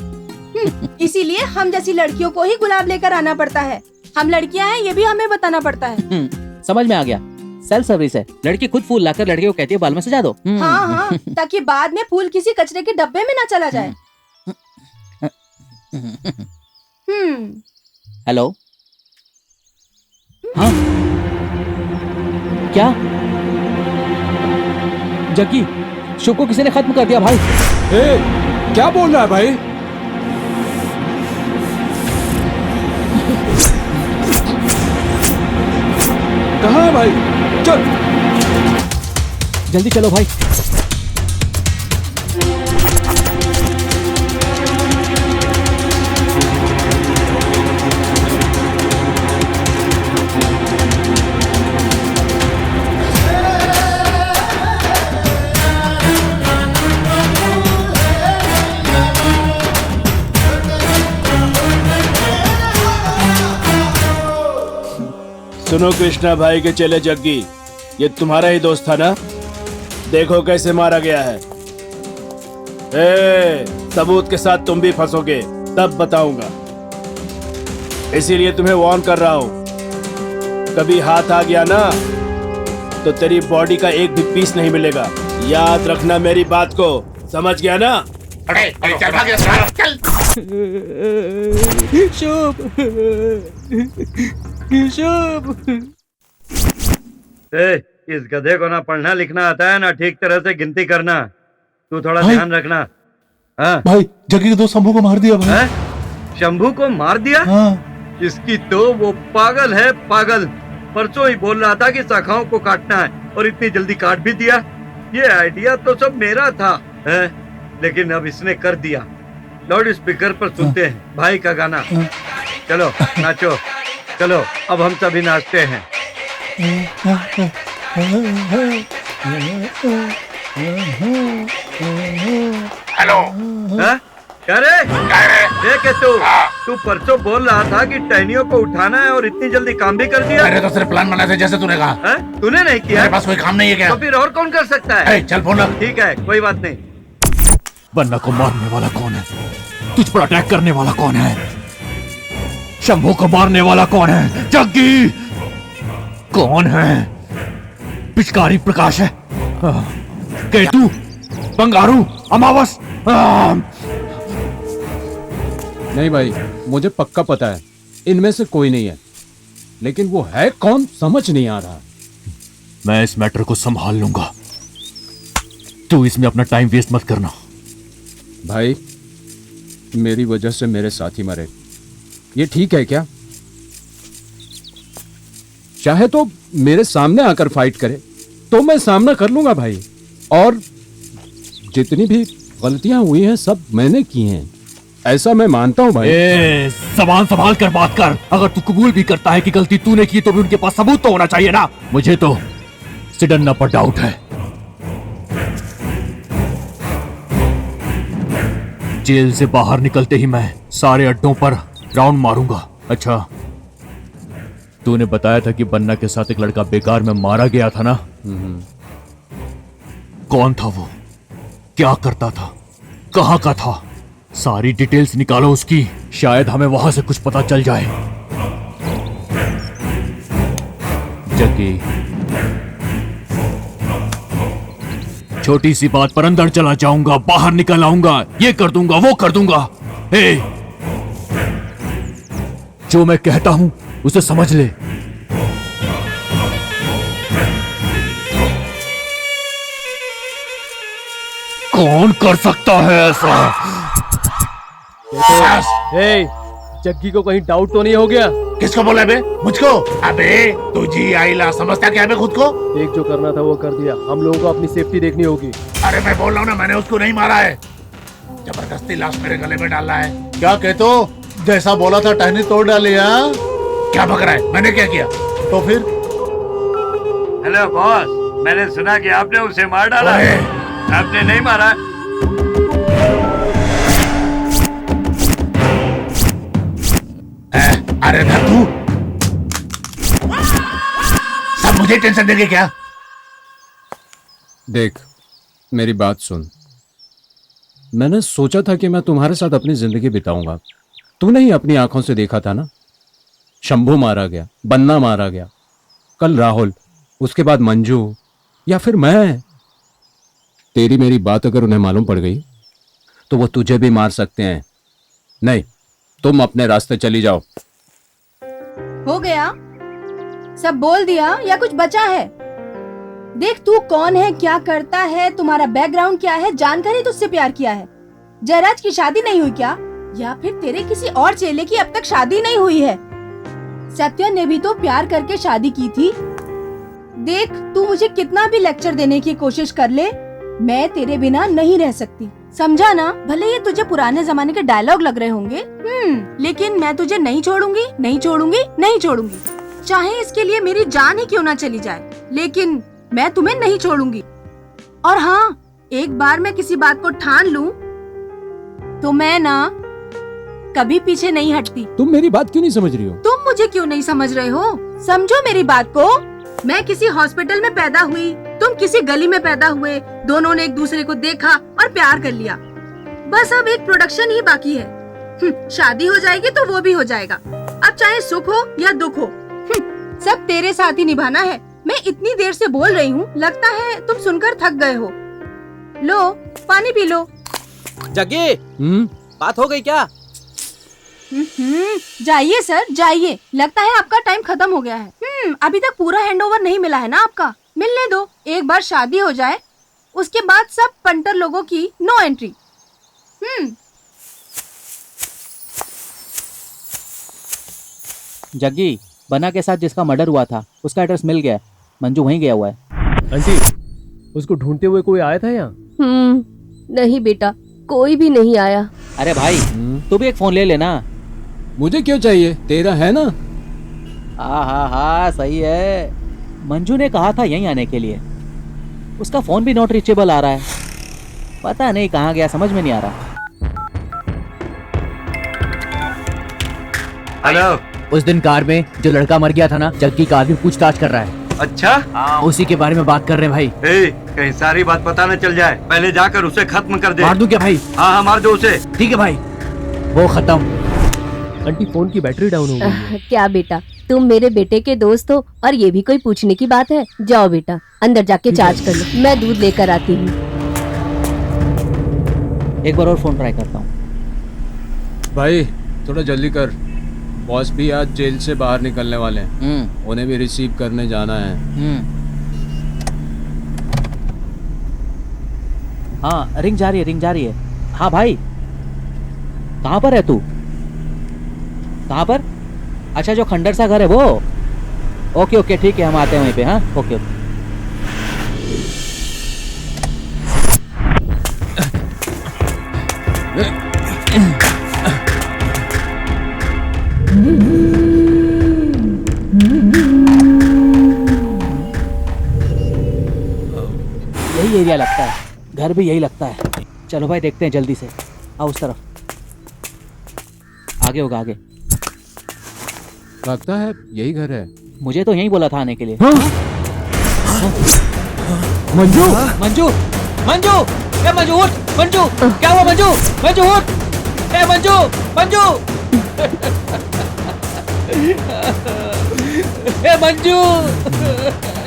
इसीलिए हम जैसी लड़कियों को ही गुलाब लेकर आना पड़ता है। हम लड़कियां हैं, ये भी हमें बताना पड़ता है। समझ में आ गया, सेल्फ सर्विस है। लड़की खुद फूल लाकर लड़के को कहती है बाल में सजा दो। हाँ हाँ, ताकि बाद में फूल किसी कचरे के डब्बे में ना चला जाए। हेलो, हाँ क्या जग्गी, शुभ को किसी ने खत्म कर दिया भाई। क्या बोल रहा है भाई? कहाँ है भाई? चल जल्दी चलो भाई। सुनो कृष्णा भाई के चेले जग्गी, ये तुम्हारा ही दोस्त था ना? देखो कैसे मारा गया है। सबूत के साथ तुम भी फंसोगे, तब बताऊंगा। इसीलिए तुम्हें वार्न कर रहा हूं, कभी हाथ आ गया ना तो तेरी बॉडी का एक भी पीस नहीं मिलेगा। याद रखना मेरी बात को, समझ गया ना? अरे चल भाग यहाँ से, चल। शुभ शुभ। इस गधे को ना पढ़ना लिखना आता है ना ठीक तरह से गिनती करना। तू थोड़ा भाई। ध्यान रखना। हाँ? भाई जग्गी के दोस्त शंभू को मार दिया भाई। शंभू को मार दिया? हाँ। इसकी तो वो पागल है, पागल। परसों ही बोल रहा था कि शाखाओं को काटना है और इतनी जल्दी काट भी दिया। ये आइडिया तो सब मेरा था, है? लेकिन अब इसने कर दिया। लाउड स्पीकर पर सुनते हैं भाई का गाना। चलो नाचो, चलो अब हम सभी नाचते हैं। हेलो, क्या रे? देख तू परसों बोल रहा था कि टहनियों को उठाना है और इतनी जल्दी काम भी कर दिया। मैंने तो सिर्फ प्लान बनाया था जैसे तूने कहा। तूने नहीं किया? मेरे पास कोई काम नहीं है क्या? तो फिर और कौन कर सकता है? चल फोन रख। ठीक है, कोई बात नहीं। बन्ना को मारने वाला कौन है? तुझ पर अटैक करने वाला कौन है? शंभू को मारने वाला कौन है? जग्गी कौन है? पिचकारी प्रकाश है? केतु, बंगारू, अमावस? नहीं भाई, मुझे पक्का पता है इनमें से कोई नहीं है, लेकिन वो है कौन समझ नहीं आ रहा। मैं इस मैटर को संभाल लूंगा, तू इसमें अपना टाइम वेस्ट मत करना। भाई मेरी वजह से मेरे साथी मरे, ये ठीक है क्या? चाहे तो मेरे सामने आकर फाइट करे तो मैं सामना कर लूंगा भाई, और जितनी भी गलतियां हुई हैं सब मैंने की हैं, ऐसा मैं मानता हूं भाई। जबान संभाल कर बात कर। अगर तू कबूल भी करता है कि गलती तूने की तो भी उनके पास सबूत तो होना चाहिए ना। मुझे तो सिडन्ना पर डाउट है। जेल से बाहर निकलते ही मैं सारे अड्डों पर राउंड मारूंगा। अच्छा, तूने बताया था कि बन्ना के साथ एक लड़का बेकार में मारा गया था ना? कौन था वो? क्या करता था? कहां का था? सारी डिटेल्स निकालो उसकी, शायद हमें वहां से कुछ पता चल जाए। जग्गी, छोटी सी बात पर अंदर चला जाऊंगा, बाहर निकल आऊंगा, ये कर दूंगा, वो कर दूंगा। हे, जो मैं कहता हूं उसे समझ ले। कौन कर सकता है ऐसा? ए, जग्गी को कहीं डाउट तो नहीं हो गया? किसको बोला बे? मुझको? अबे तुझी आईला समझता क्या बे खुद को? देख, जो करना था वो कर दिया, हम लोगों को अपनी सेफ्टी देखनी होगी। अरे मैं बोल रहा हूँ ना, मैंने उसको नहीं मारा है, जबरदस्ती लाश मेरे गले में डाला है। क्या कहते हो? जैसा बोला था टहनी तोड़ डाली। क्या बक रहा है? मैंने क्या किया? तो फिर? हेलो बॉस, मैंने सुना कि आपने उसे मार डाला है। आपने नहीं मारा? अरे तू सब मुझे टेंशन देंगे क्या? देख, मेरी बात सुन। मैंने सोचा था कि मैं तुम्हारे साथ अपनी जिंदगी बिताऊंगा। तूने ही अपनी आंखों से देखा था ना, शंभू मारा गया, बन्ना मारा गया, कल राहुल, उसके बाद मंजू, या फिर मैं। तेरी मेरी बात अगर उन्हें मालूम पड़ गई तो वो तुझे भी मार सकते हैं। नहीं, तुम अपने रास्ते चली जाओ। हो गया? सब बोल दिया या कुछ बचा है? देख, तू कौन है, क्या करता है, तुम्हारा बैकग्राउंड क्या है, जानकर ही तुझसे प्यार किया है। जयराज की शादी नहीं हुई क्या? या फिर तेरे किसी और चेले की अब तक शादी नहीं हुई है? सत्य ने भी तो प्यार करके शादी की थी। देख, तू मुझे कितना भी लेक्चर देने की कोशिश कर ले, मैं तेरे बिना नहीं रह सकती, समझा ना? भले ये तुझे पुराने जमाने के डायलॉग लग रहे होंगे, लेकिन मैं तुझे नहीं छोड़ूंगी, नहीं छोड़ूंगी, नहीं छोड़ूंगी। चाहे इसके लिए मेरी जान ही क्यों ना चली जाए, लेकिन मैं तुम्हें नहीं छोड़ूंगी। और हाँ, एक बार मैं किसी बात को ठान लूं तो मैं ना कभी पीछे नहीं हटती। तुम मेरी बात क्यों नहीं समझ रही हो? तुम मुझे क्यों नहीं समझ रहे हो? समझो मेरी बात को। मैं किसी हॉस्पिटल में पैदा हुई, तुम किसी गली में पैदा हुए, दोनों ने एक दूसरे को देखा और प्यार कर लिया। बस अब एक प्रोडक्शन ही बाकी है। शादी हो जाएगी तो वो भी हो जाएगा। अब चाहे सुख हो या दुख हो, सब तेरे साथ ही निभाना है। मैं इतनी देर से बोल रही हूँ, लगता है तुम सुनकर थक गए हो। लो पानी पी लो। जग्गी, बात हो गई क्या? जाइए सर जाइए, लगता है आपका टाइम खत्म हो गया है। अभी तक पूरा हैंडओवर नहीं मिला है ना आपका, मिलने दो। एक बार शादी हो जाए उसके बाद सब पंटर लोगों की नो एंट्री। जग्गी, बना के साथ जिसका मर्डर हुआ था उसका एड्रेस मिल गया है। मंजू वहीं गया हुआ है। आंटी, उसको ढूंढते हुए कोई आया था यहाँ? नहीं बेटा, कोई भी नहीं आया। अरे भाई, तू भी एक फोन ले लेना। मुझे क्यों चाहिए, तेरा है ना? हाँ सही है। मंजू ने कहा था यहीं आने के लिए। उसका फोन भी नॉट रीचेबल आ रहा है, पता नहीं कहाँ गया, समझ में नहीं आ रहा। हेलो, उस दिन कार में जो लड़का मर गया था ना, जग्गी का आदमी पूछताछ कर रहा है। अच्छा, उसी के बारे में बात कर रहे हैं भाई। कहीं सारी बात पता न चल जाए, पहले जाकर उसे खत्म कर दे। मार दूं क्या भाई? हाँ मार दो उसे। ठीक है भाई, वो खत्म। आंटी, फोन की बैटरी डाउन हो गई। क्या बेटा, तुम मेरे बेटे के दोस्त हो और ये भी कोई पूछने की बात है? जाओ बेटा, अंदर जाके चार्ज कर लो, मैं दूध लेकर आती हूँ। एक बार और फोन ट्राई करता हूँ। भाई थोड़ा जल्दी कर, बॉस भी आज जेल से बाहर निकलने वाले हैं। उन्हें भी रिसीव करने जाना है। हाँ, रिंग जा रही है। हाँ भाई, कहाँ पर है तू? कहाँ पर? अच्छा, जो खंडर सा घर है वो? ओके ठीक है, हम आते हैं वहीं पे। हाँ ओके। यही एरिया लगता है, घर भी यही लगता है। चलो भाई देखते हैं जल्दी से। आओ उस तरफ, आगे होगा आगे। लगता है यही घर है। मुझे तो यही बोला था आने के लिए। मंजू, मंजू, मंजू, ए मंजू उठ, मंजू, क्या हुआ मंजू? मंजू उठ, ए मंजू, मंजू, ए मंजू,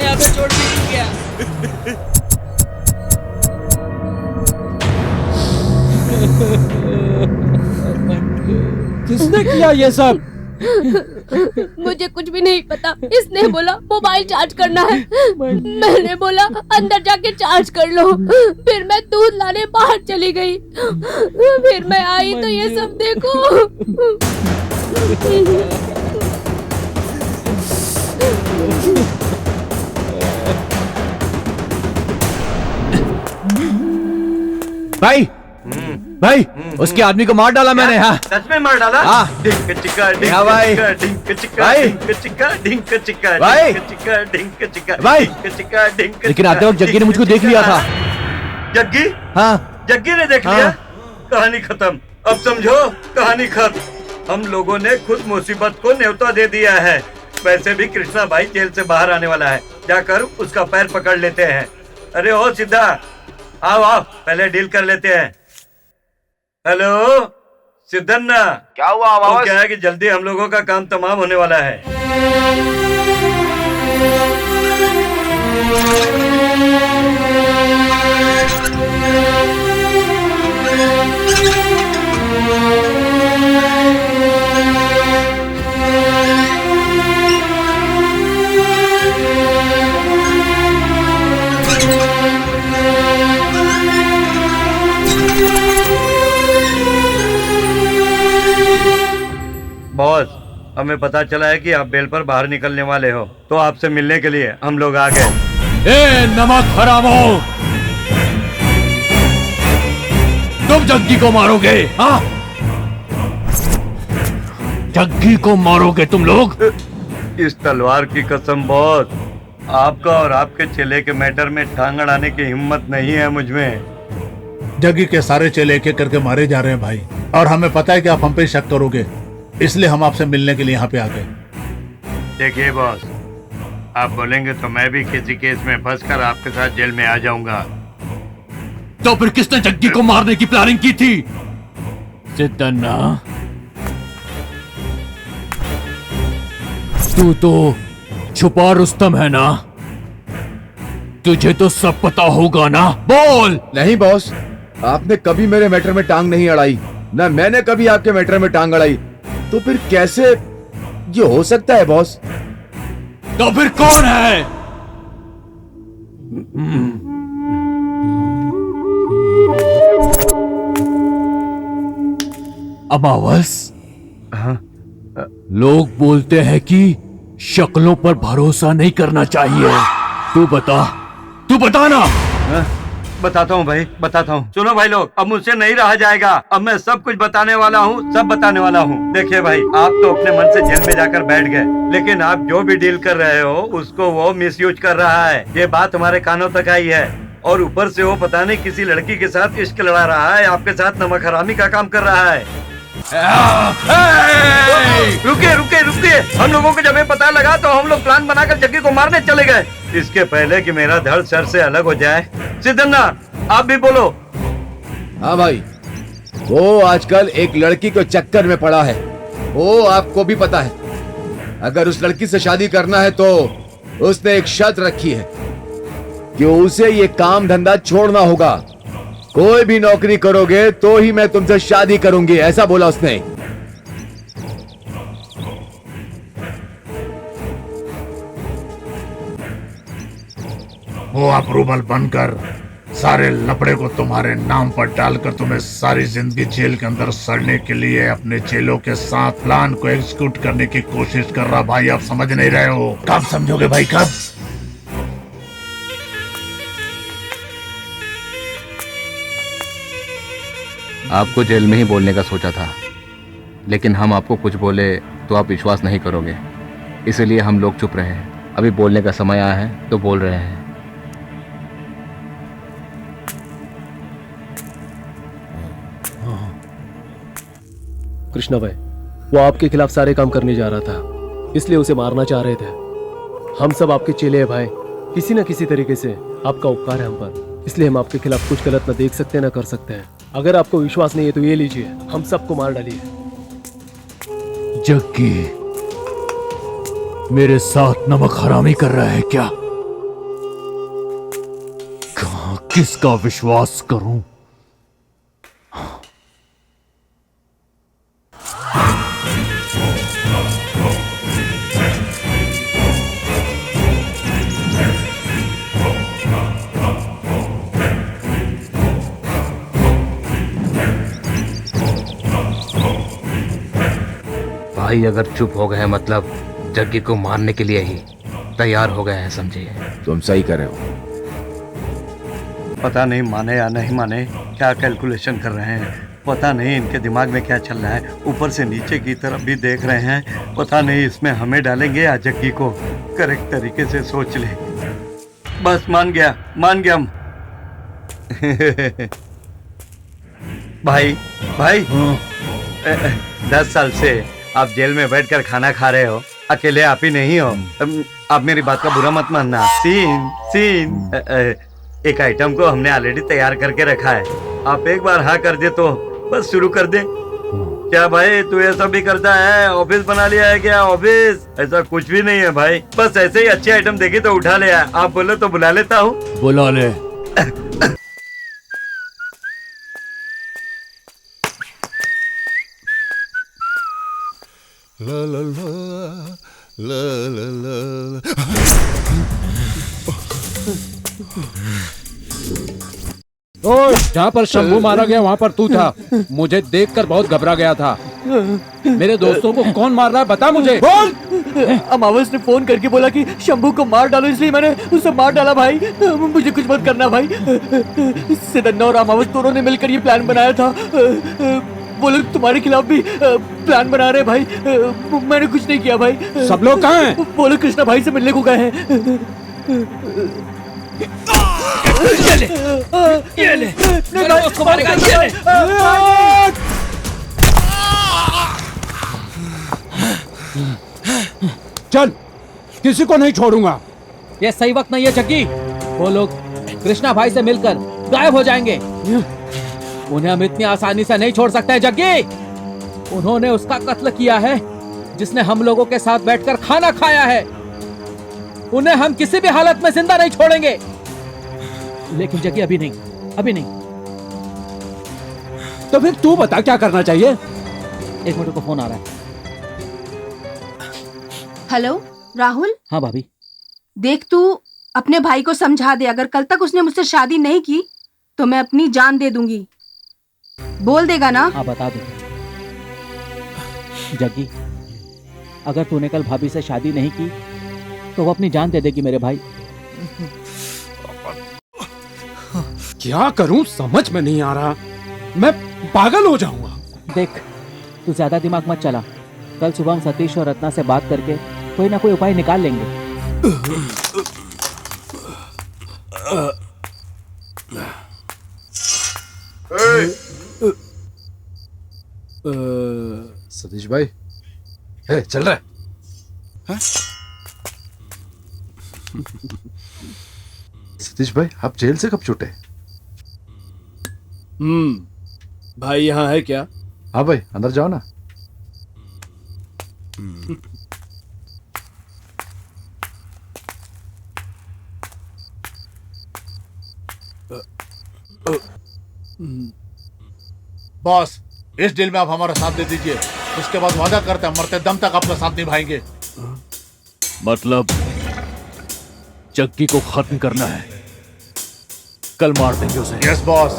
यहाँ पे छोड़ के गया। किसने किया ये सब? मुझे कुछ भी नहीं पता। इसने बोला मोबाइल चार्ज करना है, मैंने बोला अंदर जाके चार्ज कर लो। फिर मैं दूध लाने बाहर चली गई, फिर मैं आई तो ये सब देखो। भाई भाई, उसके आदमी को मार डाला मैंने। हाँ सच में मार डाला? हाँ। ढिंक चिक्का ढिंक भाई। चिक्का ढिंक चिक्का भाई। ढिंक चिक्का ढिंक चिक्का भाई। ढिंक चिक्का ढिंक चिक्का भाई। ढिंक चिक्का ढिंक। लेकिन आते वक्त जग्गी ने मुझको देख लिया था। जग्गी? हाँ, जग्गी ने देख लिया? कहानी खत्म। अब समझो, कहानी खत्म। हम लोगों ने खुद मुसीबत को न्योता दे दिया है। वैसे भी कृष्णा भाई जेल से बाहर आने वाला है, जाकर उसका पैर पकड़ लेते हैं। अरे ओ सिद्धा, आओ आओ, पहले डील कर लेते हैं। हेलो सिद्धन्ना, क्या हुआ आवाज? क्या है कि जल्दी हम लोगों का काम तमाम होने वाला है। बॉस, हमें पता चला है कि आप बेल पर बाहर निकलने वाले हो, तो आपसे मिलने के लिए हम लोग आ गए। ए नमक हरामो, तुम जग्गी को मारोगे? हाँ, जग्गी को मारोगे तुम लोग? इस तलवार की कसम बॉस, आपका और आपके चेले के मैटर में टांग अड़ाने की हिम्मत नहीं है मुझ में। जग्गी के सारे चेले एक एक करके मारे जा रहे हैं भाई, और हमें पता है कि आप हम पे शक करोगे, इसलिए हम आपसे मिलने के लिए यहाँ पे आ गए। देखिए बॉस, आप बोलेंगे तो मैं भी किसी केस में फंसकर आपके साथ जेल में आ जाऊंगा। तो फिर किसने जग्गी को मारने की प्लानिंग की थी? सिद्धन्ना, तू तो छुपा रुस्तम है ना? तुझे तो सब पता होगा ना, बोल। नहीं बॉस, आपने कभी मेरे मैटर में टांग नहीं अड़ाई, ना मैंने कभी आपके मैटर में टांग अड़ाई, तो फिर कैसे ये हो सकता है बॉस? तो फिर कौन है? अमावस, लोग बोलते हैं कि शक्लों पर भरोसा नहीं करना चाहिए। तू बता ना। बताता हूँ भाई, बताता हूँ। सुनो भाई लोग, अब मुझसे नहीं रहा जाएगा। अब मैं सब कुछ बताने वाला हूँ, सब बताने वाला हूँ। देखिए भाई, आप तो अपने मन से जेल में जाकर बैठ गए, लेकिन आप जो भी डील कर रहे हो उसको वो मिसयूज कर रहा है। ये बात हमारे कानों तक आई है, और ऊपर से वो पता नहीं किसी लड़की के साथ इश्क लड़ा रहा है, आपके साथ नमक हरामी का काम कर रहा है। रुकिए रुकिए रुकिए, हम लोगों को जब ये पता लगा तो हम लोग प्लान बनाकर जग्गी को मारने चले गए। इसके पहले कि मेरा धड़ सर से अलग हो जाए, सिद्धन्ना आप भी बोलो। हाँ भाई, वो आजकल एक लड़की के चक्कर में पड़ा है, वो आपको भी पता है। अगर उस लड़की से शादी करना है तो उसने एक शर्त रखी है कि उसे ये काम धंधा छोड़ना होगा। कोई भी नौकरी करोगे तो ही मैं तुमसे शादी करूंगी, ऐसा बोला उसने। वो अप्रूवल बनकर सारे लपड़े को तुम्हारे नाम पर डालकर तुम्हें सारी जिंदगी जेल के अंदर सड़ने के लिए अपने चेलों के साथ प्लान को एग्जीक्यूट करने की कोशिश कर रहा। भाई आप समझ नहीं रहे हो, कब समझोगे भाई, कब? आपको जेल में ही बोलने का सोचा था, लेकिन हम आपको कुछ बोले तो आप विश्वास नहीं करोगे, इसलिए हम लोग चुप रहे हैं। अभी बोलने का समय आया है तो बोल रहे हैं। कृष्णा भाई, वो आपके खिलाफ सारे काम करने जा रहा था, इसलिए उसे मारना चाह रहे थे। हम सब आपके चेले हैं भाई, किसी न किसी तरीके से आपका उपकार है हम पर, इसलिए हम आपके खिलाफ कुछ गलत न देख सकते न कर सकते हैं। अगर आपको विश्वास नहीं है तो ये लीजिए, हम सबको मार डालिए। जग्गी मेरे साथ नमक हरामी कर रहा है क्या? कहाँ किसका विश्वास करूं? भाई अगर चुप हो गए मतलब जग्गी को मारने के लिए ही तैयार हो गए हैं, समझिए। तुम सही कर रहे हो। पता नहीं माने या नहीं माने, क्या कैलकुलेशन कर रहे हैं, पता नहीं इनके दिमाग में क्या चल रहा है। ऊपर से नीचे की तरफ भी देख रहे हैं, पता नहीं इसमें हमें डालेंगे या जग्गी को। करेक्ट तरीके से सोच ले। बस मान गया भाई भाई 10 साल से आप जेल में बैठकर खाना खा रहे हो, अकेले आप ही नहीं हो। आप मेरी बात का बुरा मत मानना। सीन एक आइटम को हमने ऑलरेडी तैयार करके रखा है, आप एक बार हाँ कर दे तो बस शुरू कर दे। क्या भाई तू ऐसा भी करता है? ऑफिस बना लिया है क्या? ऑफिस ऐसा कुछ भी नहीं है भाई, बस ऐसे ही अच्छे आइटम देखे तो उठा ले। आप बोलो तो बुला लेता हूँ। बुला ले। ला ला ला ला ला ला। ओए, जहाँ पर शंभू मारा गया वहाँ पर तू था। मुझे देखकर बहुत घबरा गया था। मेरे दोस्तों को कौन मार रहा है बता मुझे। बोल। अमावस ने फोन करके बोला कि शंभू को मार डालो, इसलिए मैंने उसे मार डाला भाई। मुझे कुछ मत करना भाई। सिद्धन्ना और अमावस दोनों ने मिलकर ये प्लान बनाया था। वो लोग तुम्हारे खिलाफ भी प्लान बना रहे भाई। मैंने कुछ नहीं किया भाई। सब लोग कहाँ हैं? वो लोग कृष्णा भाई से मिलने को गए हैं। ये ले, मेरे दोस्त को मारेगा, ये ले। चल, किसी को नहीं छोड़ूंगा। ये सही वक्त नहीं है जग्गी। वो लोग कृष्णा भाई से मिलकर गायब हो जाएंगे। उन्हें हम इतनी आसानी से नहीं छोड़ सकते जग्गी। उन्होंने उसका कत्ल किया है जिसने हम लोगों के साथ बैठकर खाना खाया है। उन्हें हम किसी भी हालत में जिंदा नहीं छोड़ेंगे। लेकिन जग्गी अभी नहीं, अभी नहीं। तो फिर तू बता क्या करना चाहिए? एक मिनट को फोन आ रहा है। हेलो राहुल। हाँ भाभी। देख तू अपने भाई को समझा दे, अगर कल तक उसने मुझसे शादी नहीं की तो मैं अपनी जान दे दूंगी। बोल देगा ना? हाँ बता दो। जग्गी, अगर तूने कल भाभी से शादी नहीं की तो वो अपनी जान दे देगी मेरे भाई। क्या करूं समझ में नहीं आ रहा, मैं पागल हो जाऊंगा। देख तू ज्यादा दिमाग मत चला, कल सुबह हम सतीश और रत्ना से बात करके कोई ना कोई उपाय निकाल लेंगे। सतीश भाई, चल रहा है? सतीश भाई, आप जेल से कब छूटे? भाई यहाँ है क्या? हाँ भाई, अंदर जाओ ना। बॉस, इस डील में आप हमारा साथ दे दीजिए, उसके बाद वादा करते हैं मरते दम तक आपका साथ निभाएंगे। मतलब जग्गी को खत्म करना है, कल मार देंगे उसे। Yes boss.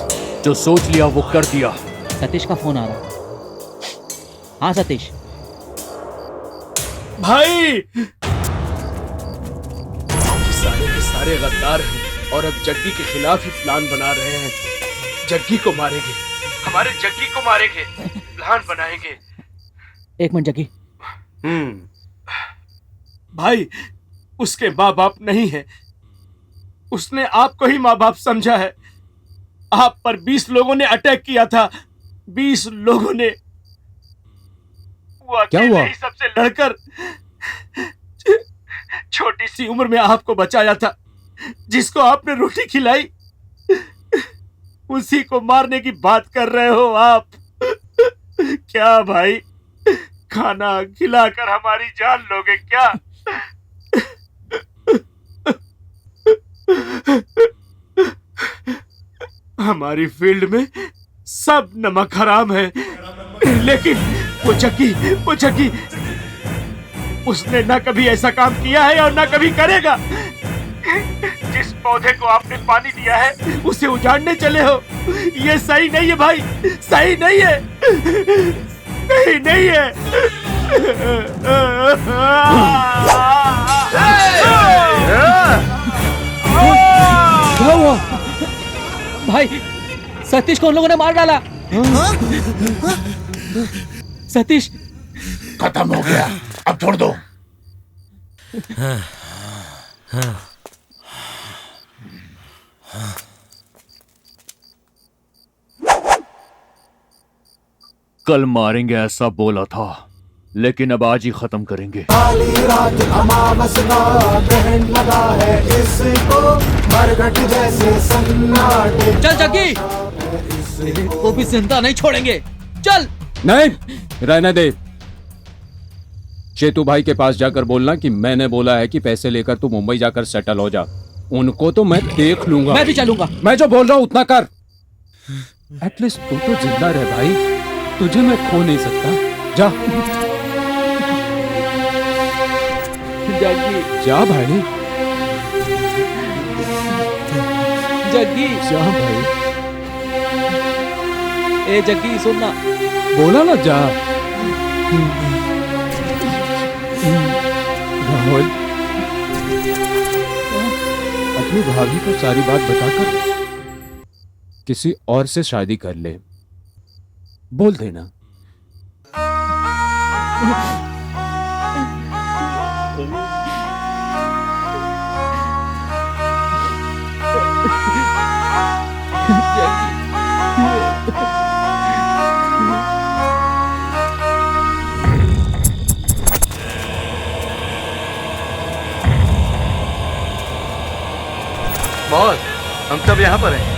जो सोच लिया वो कर दिया। सतीश का फोन आ रहा है। हाँ सतीश। भाई सारे के सारे गद्दार हैं और अब जग्गी के खिलाफ ही प्लान बना रहे हैं। जग्गी को मारेंगे, हमारे जग्गी को मारेंगे, प्लान बनाएंगे। एक मिनट जग्गी। भाई उसके माँ बाप नहीं है, उसने आपको ही माँ बाप समझा है। आप पर 20 लोगों ने अटैक किया था, 20 लोगों ने। वो क्या हुआ? सबसे लड़कर छोटी सी उम्र में आपको बचाया था, जिसको आपने रोटी खिलाई, उसी को मारने की बात कर रहे हो आप। क्या भाई, खाना खिलाकर हमारी जान लोगे क्या? हमारी फील्ड में सब नमक हराम है, लेकिन वो जग्गी उसने ना कभी ऐसा काम किया है और ना कभी करेगा। जिस पौधे को आपने पानी दिया है उसे उजाड़ने चले हो, ये सही नहीं है भाई, सही नहीं है, सही नहीं है। क्या हुआ? भाई सतीश को उन लोगों ने मार डाला। सतीश खत्म हो गया, अब छोड़ दो। कल मारेंगे ऐसा बोला था, लेकिन अब आज ही खत्म करेंगे। चल जग्गी, वो भी जिंदा नहीं छोड़ेंगे, चल। नहीं, रहने दे। चेतू भाई के पास जाकर बोलना कि मैंने बोला है कि पैसे लेकर तू मुंबई जाकर सेटल हो जा। उनको तो मैं देख लूंगा। मैं भी चलूंगा। मैं जो बोल रहा हूं उतना कर। एटलीस्ट तू तो जिंदा रह भाई, तुझे मैं खो नहीं सकता। जा जग्गी, जा भाई, जग्गी, जा भाई। ए जग्गी सुनना, बोला ना जा। राहुल, अपनी भाभी को सारी बात बताकर किसी और से शादी कर ले, बोल देना। बॉस, हम सब यहाँ पर हैं।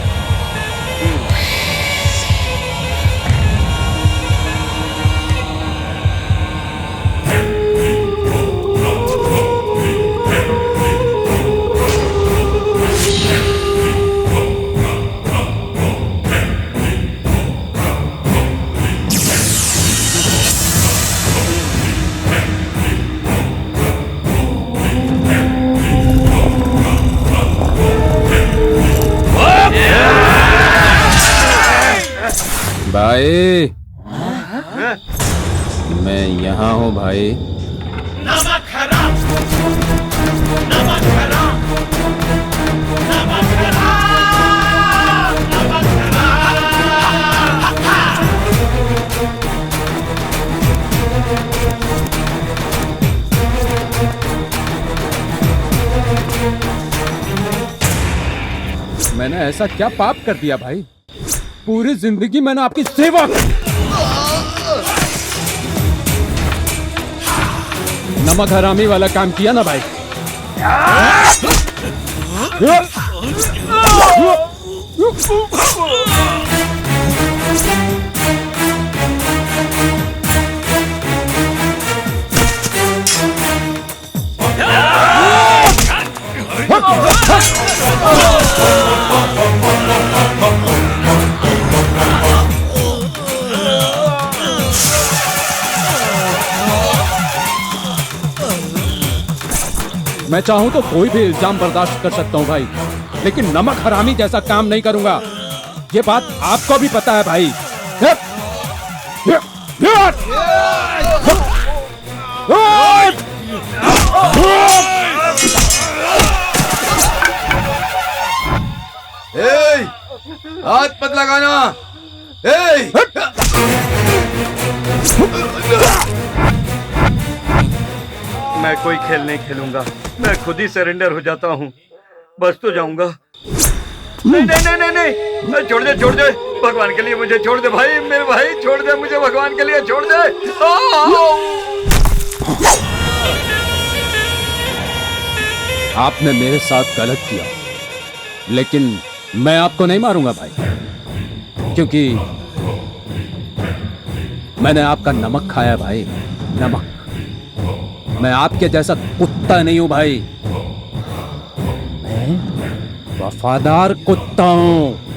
भाई मैं यहाँ हूँ भाई। नमक हराम, नमक हराम, नमक हराम, नमक मैंने ऐसा क्या पाप कर दिया भाई? पूरी जिंदगी मैंने आपकी सेवा की। नमक हरामी वाला काम किया ना भाई। मैं चाहूं तो कोई भी इल्जाम बर्दाश्त कर सकता हूं भाई, लेकिन नमक हरामी जैसा काम नहीं करूंगा। ये बात आपको भी पता है भाई। हाथ मत लगाना। मैं कोई खेल नहीं खेलूंगा, मैं खुद ही सरेंडर हो जाता हूँ। बस तो जाऊंगा। नहीं नहीं नहीं नहीं नहीं, छोड़ दे छोड़ दे, भगवान के लिए मुझे छोड़ दे भाई, मेरे भाई छोड़ दे मुझे, भगवान के लिए छोड़ दे। आपने मेरे साथ गलत किया, लेकिन मैं आपको नहीं मारूंगा भाई, क्योंकि मैंने आपका नमक खाया भाई, नमक। मैं आपके जैसा कुत्ता नहीं हूं भाई, मैं वफादार कुत्ता हूं।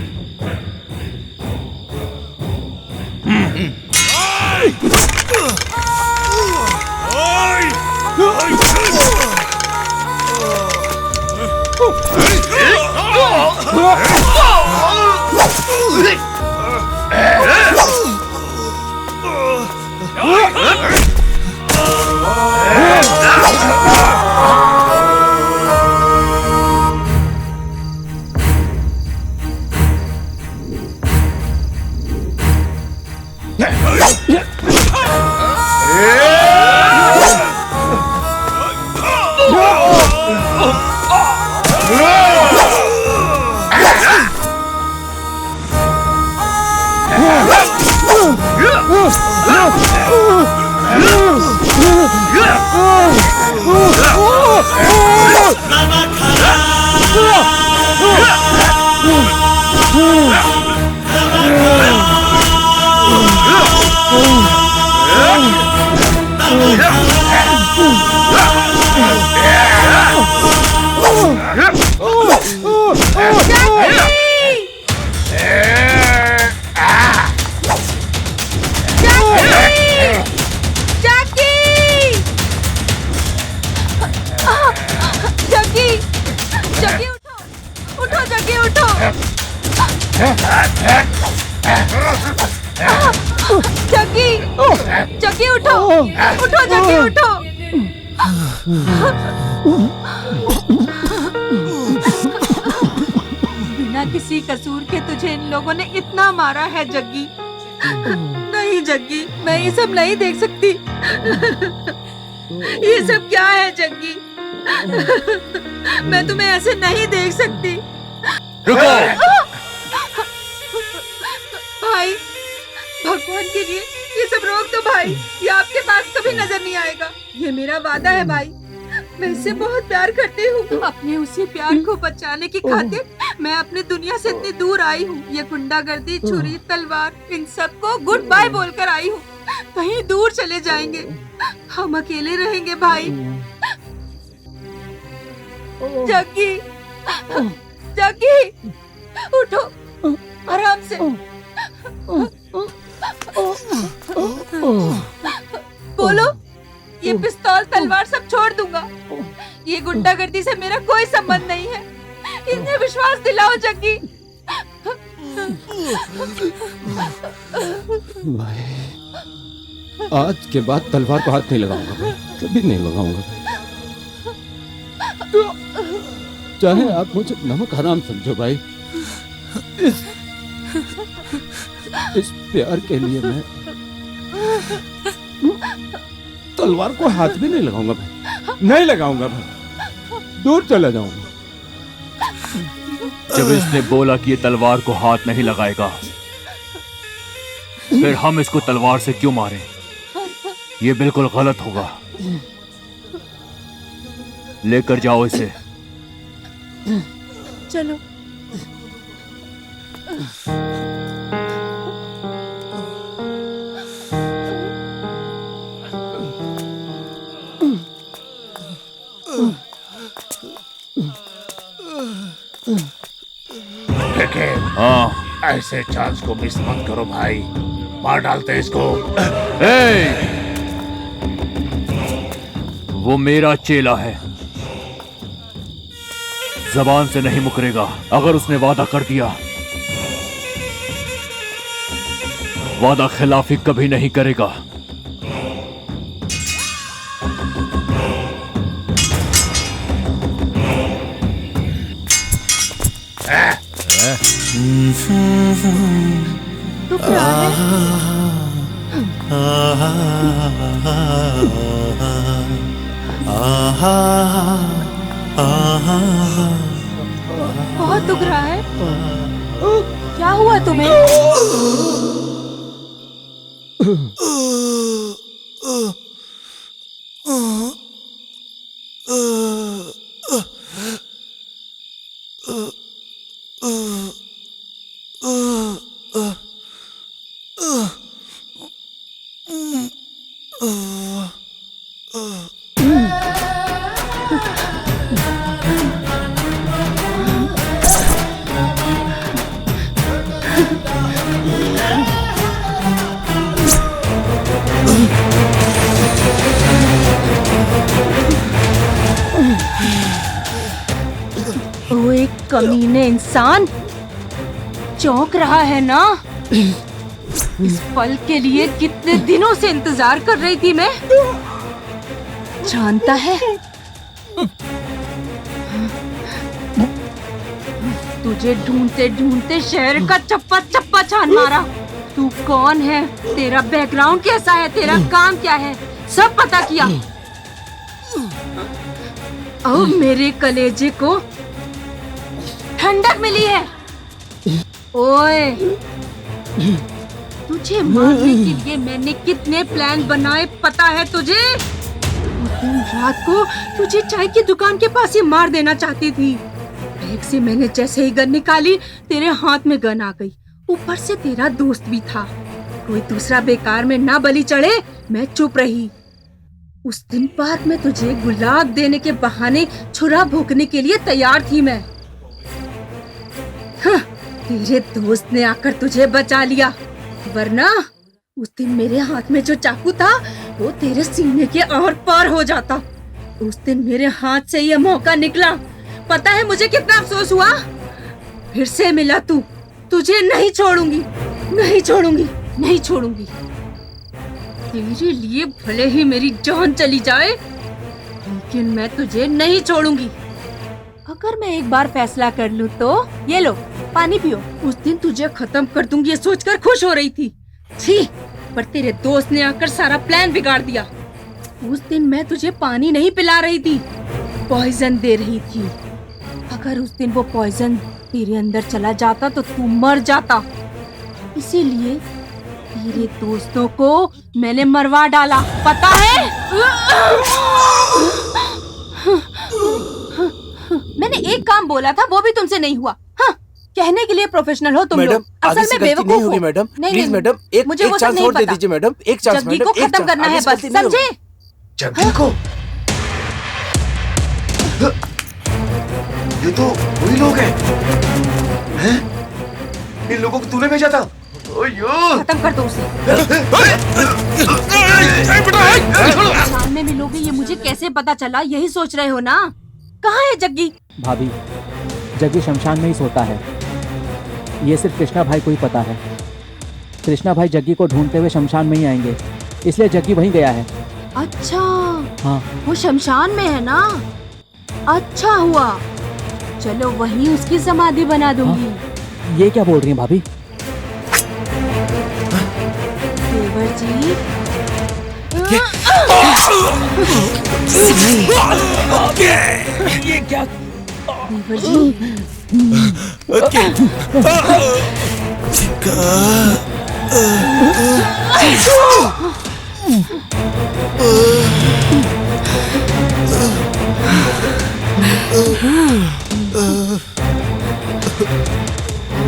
जग्गी उठो, उठो जग्गी उठो। बिना किसी कसूर के तुझे इन लोगों ने इतना मारा है जग्गी। नहीं जग्गी, मैं ये सब नहीं देख सकती। ये सब क्या है जग्गी? मैं तुम्हें ऐसे नहीं देख सकती। रुको। भाई, भगवान के लिए ये सब रोक दो भाई, ये आपके पास कभी नजर नहीं आएगा। ये मेरा वादा है भाई, मैं इससे बहुत प्यार करती हूँ। अपने उसी प्यार को बचाने की खातिर मैं अपनी दुनिया से इतनी दूर आई हूँ। ये गुंडागर्दी, छुरी, तलवार, इन सब को गुड बाय बोलकर आई हूँ। कहीं दूर चले जाएंगे, हम अकेले रहेंगे भाई। जग्गी, जग्गी, उठो आराम से। बोलो, ये पिस्तौल तलवार सब छोड़ दूंगा। ये गुंडागर्दी से मेरा कोई संबंध नहीं है। इन्हें विश्वास दिलाओ जग्गी। भाई आज के बाद तलवार को हाथ नहीं लगाऊंगा भाई, कभी नहीं लगाऊंगा भाई। चाहे आप मुझे नमक हराम समझो भाई, इस प्यार के लिए मैं तलवार को हाथ भी नहीं लगाऊंगा भाई, नहीं लगाऊंगा भाई, दूर चला जाऊंगा। जब इसने बोला कि ये तलवार को हाथ नहीं लगाएगा, फिर हम इसको तलवार से क्यों मारें? ये बिल्कुल गलत होगा। लेकर जाओ इसे। चलो। लेकिन ऐसे चांस को मिस मत करो भाई, मार डालते इसको। वो मेरा चेला है, जबान से नहीं मुकरेगा। अगर उसने वादा कर दिया, वादा खिलाफी कभी नहीं करेगा। तू क्या बहुत दुख रहा है? क्या हुआ तुम्हें? वो एक कमीने इंसान चौंक रहा है ना? इस पल के लिए कितने दिनों से इंतजार कर रही थी मैं। जानता है, तुझे ढूंढते ढूंढते शहर का चप्पा चप्पा छान मारा। तू कौन है, तेरा बैकग्राउंड कैसा है, तेरा काम क्या है, सब पता किया। अब मेरे कलेजे को ठंडक मिली है। ओए, तुझे मारने के लिए मैंने कितने प्लान बनाए पता है तुझे? उस दिन रात को तुझे चाय की दुकान के पास ही मार देना चाहती थी। बैग से मैंने जैसे ही गन निकाली, तेरे हाथ में गन आ गई। ऊपर से तेरा दोस्त भी था। कोई दूसरा बेकार में ना बलि चढ़े, मैं चुप रही। उस दिन पार्क में तुझे गुलाब देने के बहाने छुरा भोंकने के लिए तैयार थी मैं। हाँ, तेरे दोस्त ने आकर तुझे बचा लिया, वरना उस दिन मेरे हाथ में जो चाकू था वो तेरे सीने के आर पार हो जाता। उस दिन मेरे हाथ से ये मौका निकला, पता है मुझे कितना अफसोस हुआ। फिर से मिला तू, तुझे नहीं छोड़ूंगी, नहीं छोड़ूंगी, नहीं छोड़ूंगी। तेरे लिए भले ही मेरी जान चली जाए, लेकिन मैं तुझे नहीं छोड़ूंगी। अगर मैं एक बार फैसला कर लूं तो ये लो पानी पियो। उस दिन तुझे खत्म कर दूंगी ये सोचकर खुश हो रही थी। छी, पर तेरे दोस्त ने आकर सारा प्लान बिगाड़ दिया। उस दिन मैं तुझे पानी नहीं पिला रही थी, पॉइजन दे रही थी। अगर उस दिन वो पॉइजन तेरे अंदर चला जाता तो तू मर जाता। इसीलिए तेरे दोस्तों को मैंने मरवा डाला, पता है? मैंने एक काम बोला था, वो भी तुमसे नहीं हुआ। हाँ, कहने के लिए प्रोफेशनल हो तुम लोग, असल में बेवकूफ हो। मैडम नहीं मैडम, मुझे वो सब नहीं और दे पता। दीजिए मैडम, एक चांस जग्गी मैडम, को एक खत्म चांस, करना आगे है से बस, गलती नहीं समझे? जग्गी को? ये तो वही लोग हैं? इन लोगों को तूने भेजा था? खत्म कर दो उसे। शाम में मिलोगे ये मुझे कैसे पता चला, यही सोच रहे हो ना? कहाँ है जग्गी? भाभी, जग्गी शमशान में ही सोता है। ये सिर्फ कृष्णा भाई को ही पता है। कृष्णा भाई जग्गी को ढूंढते हुए शमशान में ही आएंगे, इसलिए जग्गी वहीं गया है। अच्छा, हाँ। वो शमशान में है ना? अच्छा हुआ, चलो वहीं उसकी समाधि बना दूंगी। हाँ। ये क्या बोल रही हैं भाभी? देवर जी, ये क्या? देवर जी,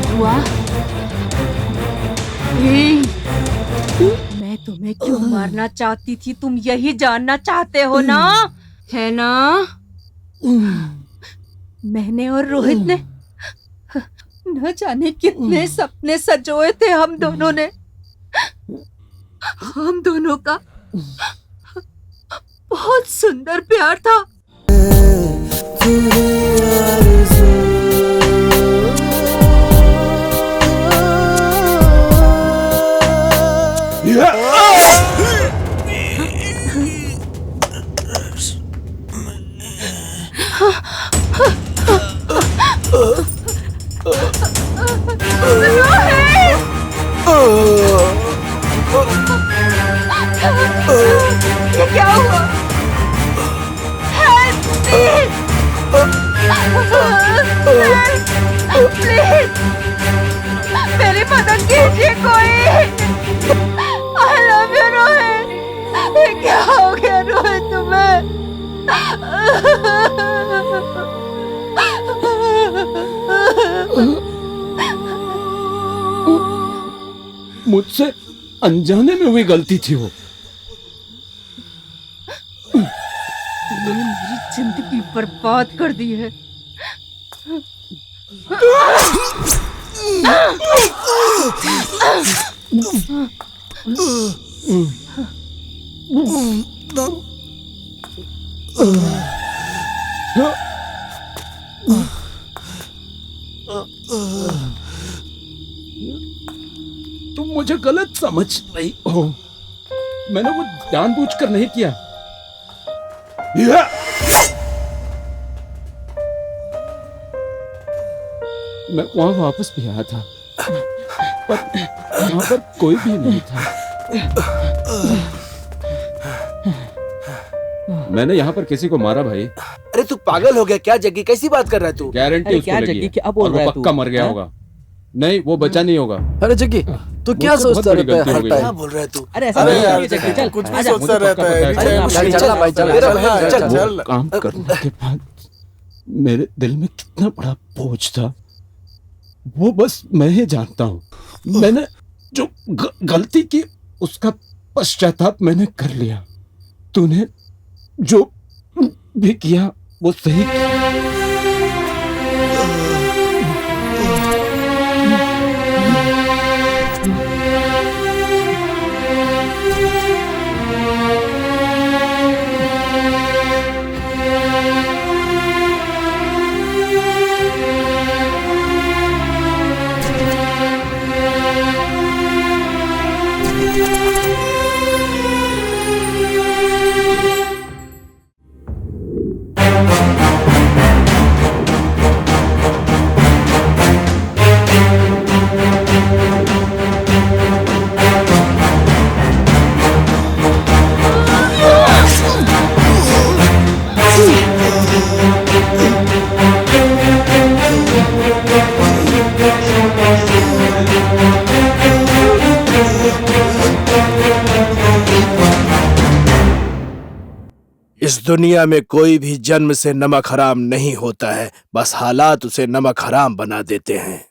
हुआ? मैं तुम्हें क्यों मारना चाहती थी, तुम यही जानना चाहते हो ना? है ना? मैंने और रोहित ने न जाने कितने सपने सजोए थे हम दोनों ने। हम दोनों का बहुत सुंदर प्यार था। ये क्या हुआ? प्लीज मेरी मदद कीजिए कोई। I love you Rohit. ये क्या हो गया रोहित तुम्हें? मुझसे अनजाने में हुई गलती थी वो। तूने मेरी जिंदगी बर्बाद कर दी है। तुम मुझे गलत समझ रही हो, मैंने वो जानबूझकर नहीं किया। मैं वहां वापस भी आया था, पर यहाँ पर कोई भी नहीं था। मैंने यहाँ पर किसी को मारा भाई। अरे तू पागल हो गया क्या जग्गी? कैसी बात कर रहा है तू? गारंटी उसको लगी है। क्या बोल और रहा है वो पक्का मर गया होगा। नहीं, वो बचा नहीं होगा। अरे जग्गी तू क्या सोचता रहता है हर टाइम? क्या बोल रहा है तू? अरे ऐसा नहीं, चल कुछ भी सोचता रहता है। चल भाई चल। काम करने के बाद मेरे दिल में कितना बड़ा बोझ था वो बस मैं ही जानता हूँ। मैंने जो गलती की उसका पश्चाताप मैंने कर लिया। तूने जो भी किया वो सही किया। इस दुनिया में कोई भी जन्म से नमक हराम नहीं होता है, बस हालात उसे नमक हराम बना देते हैं।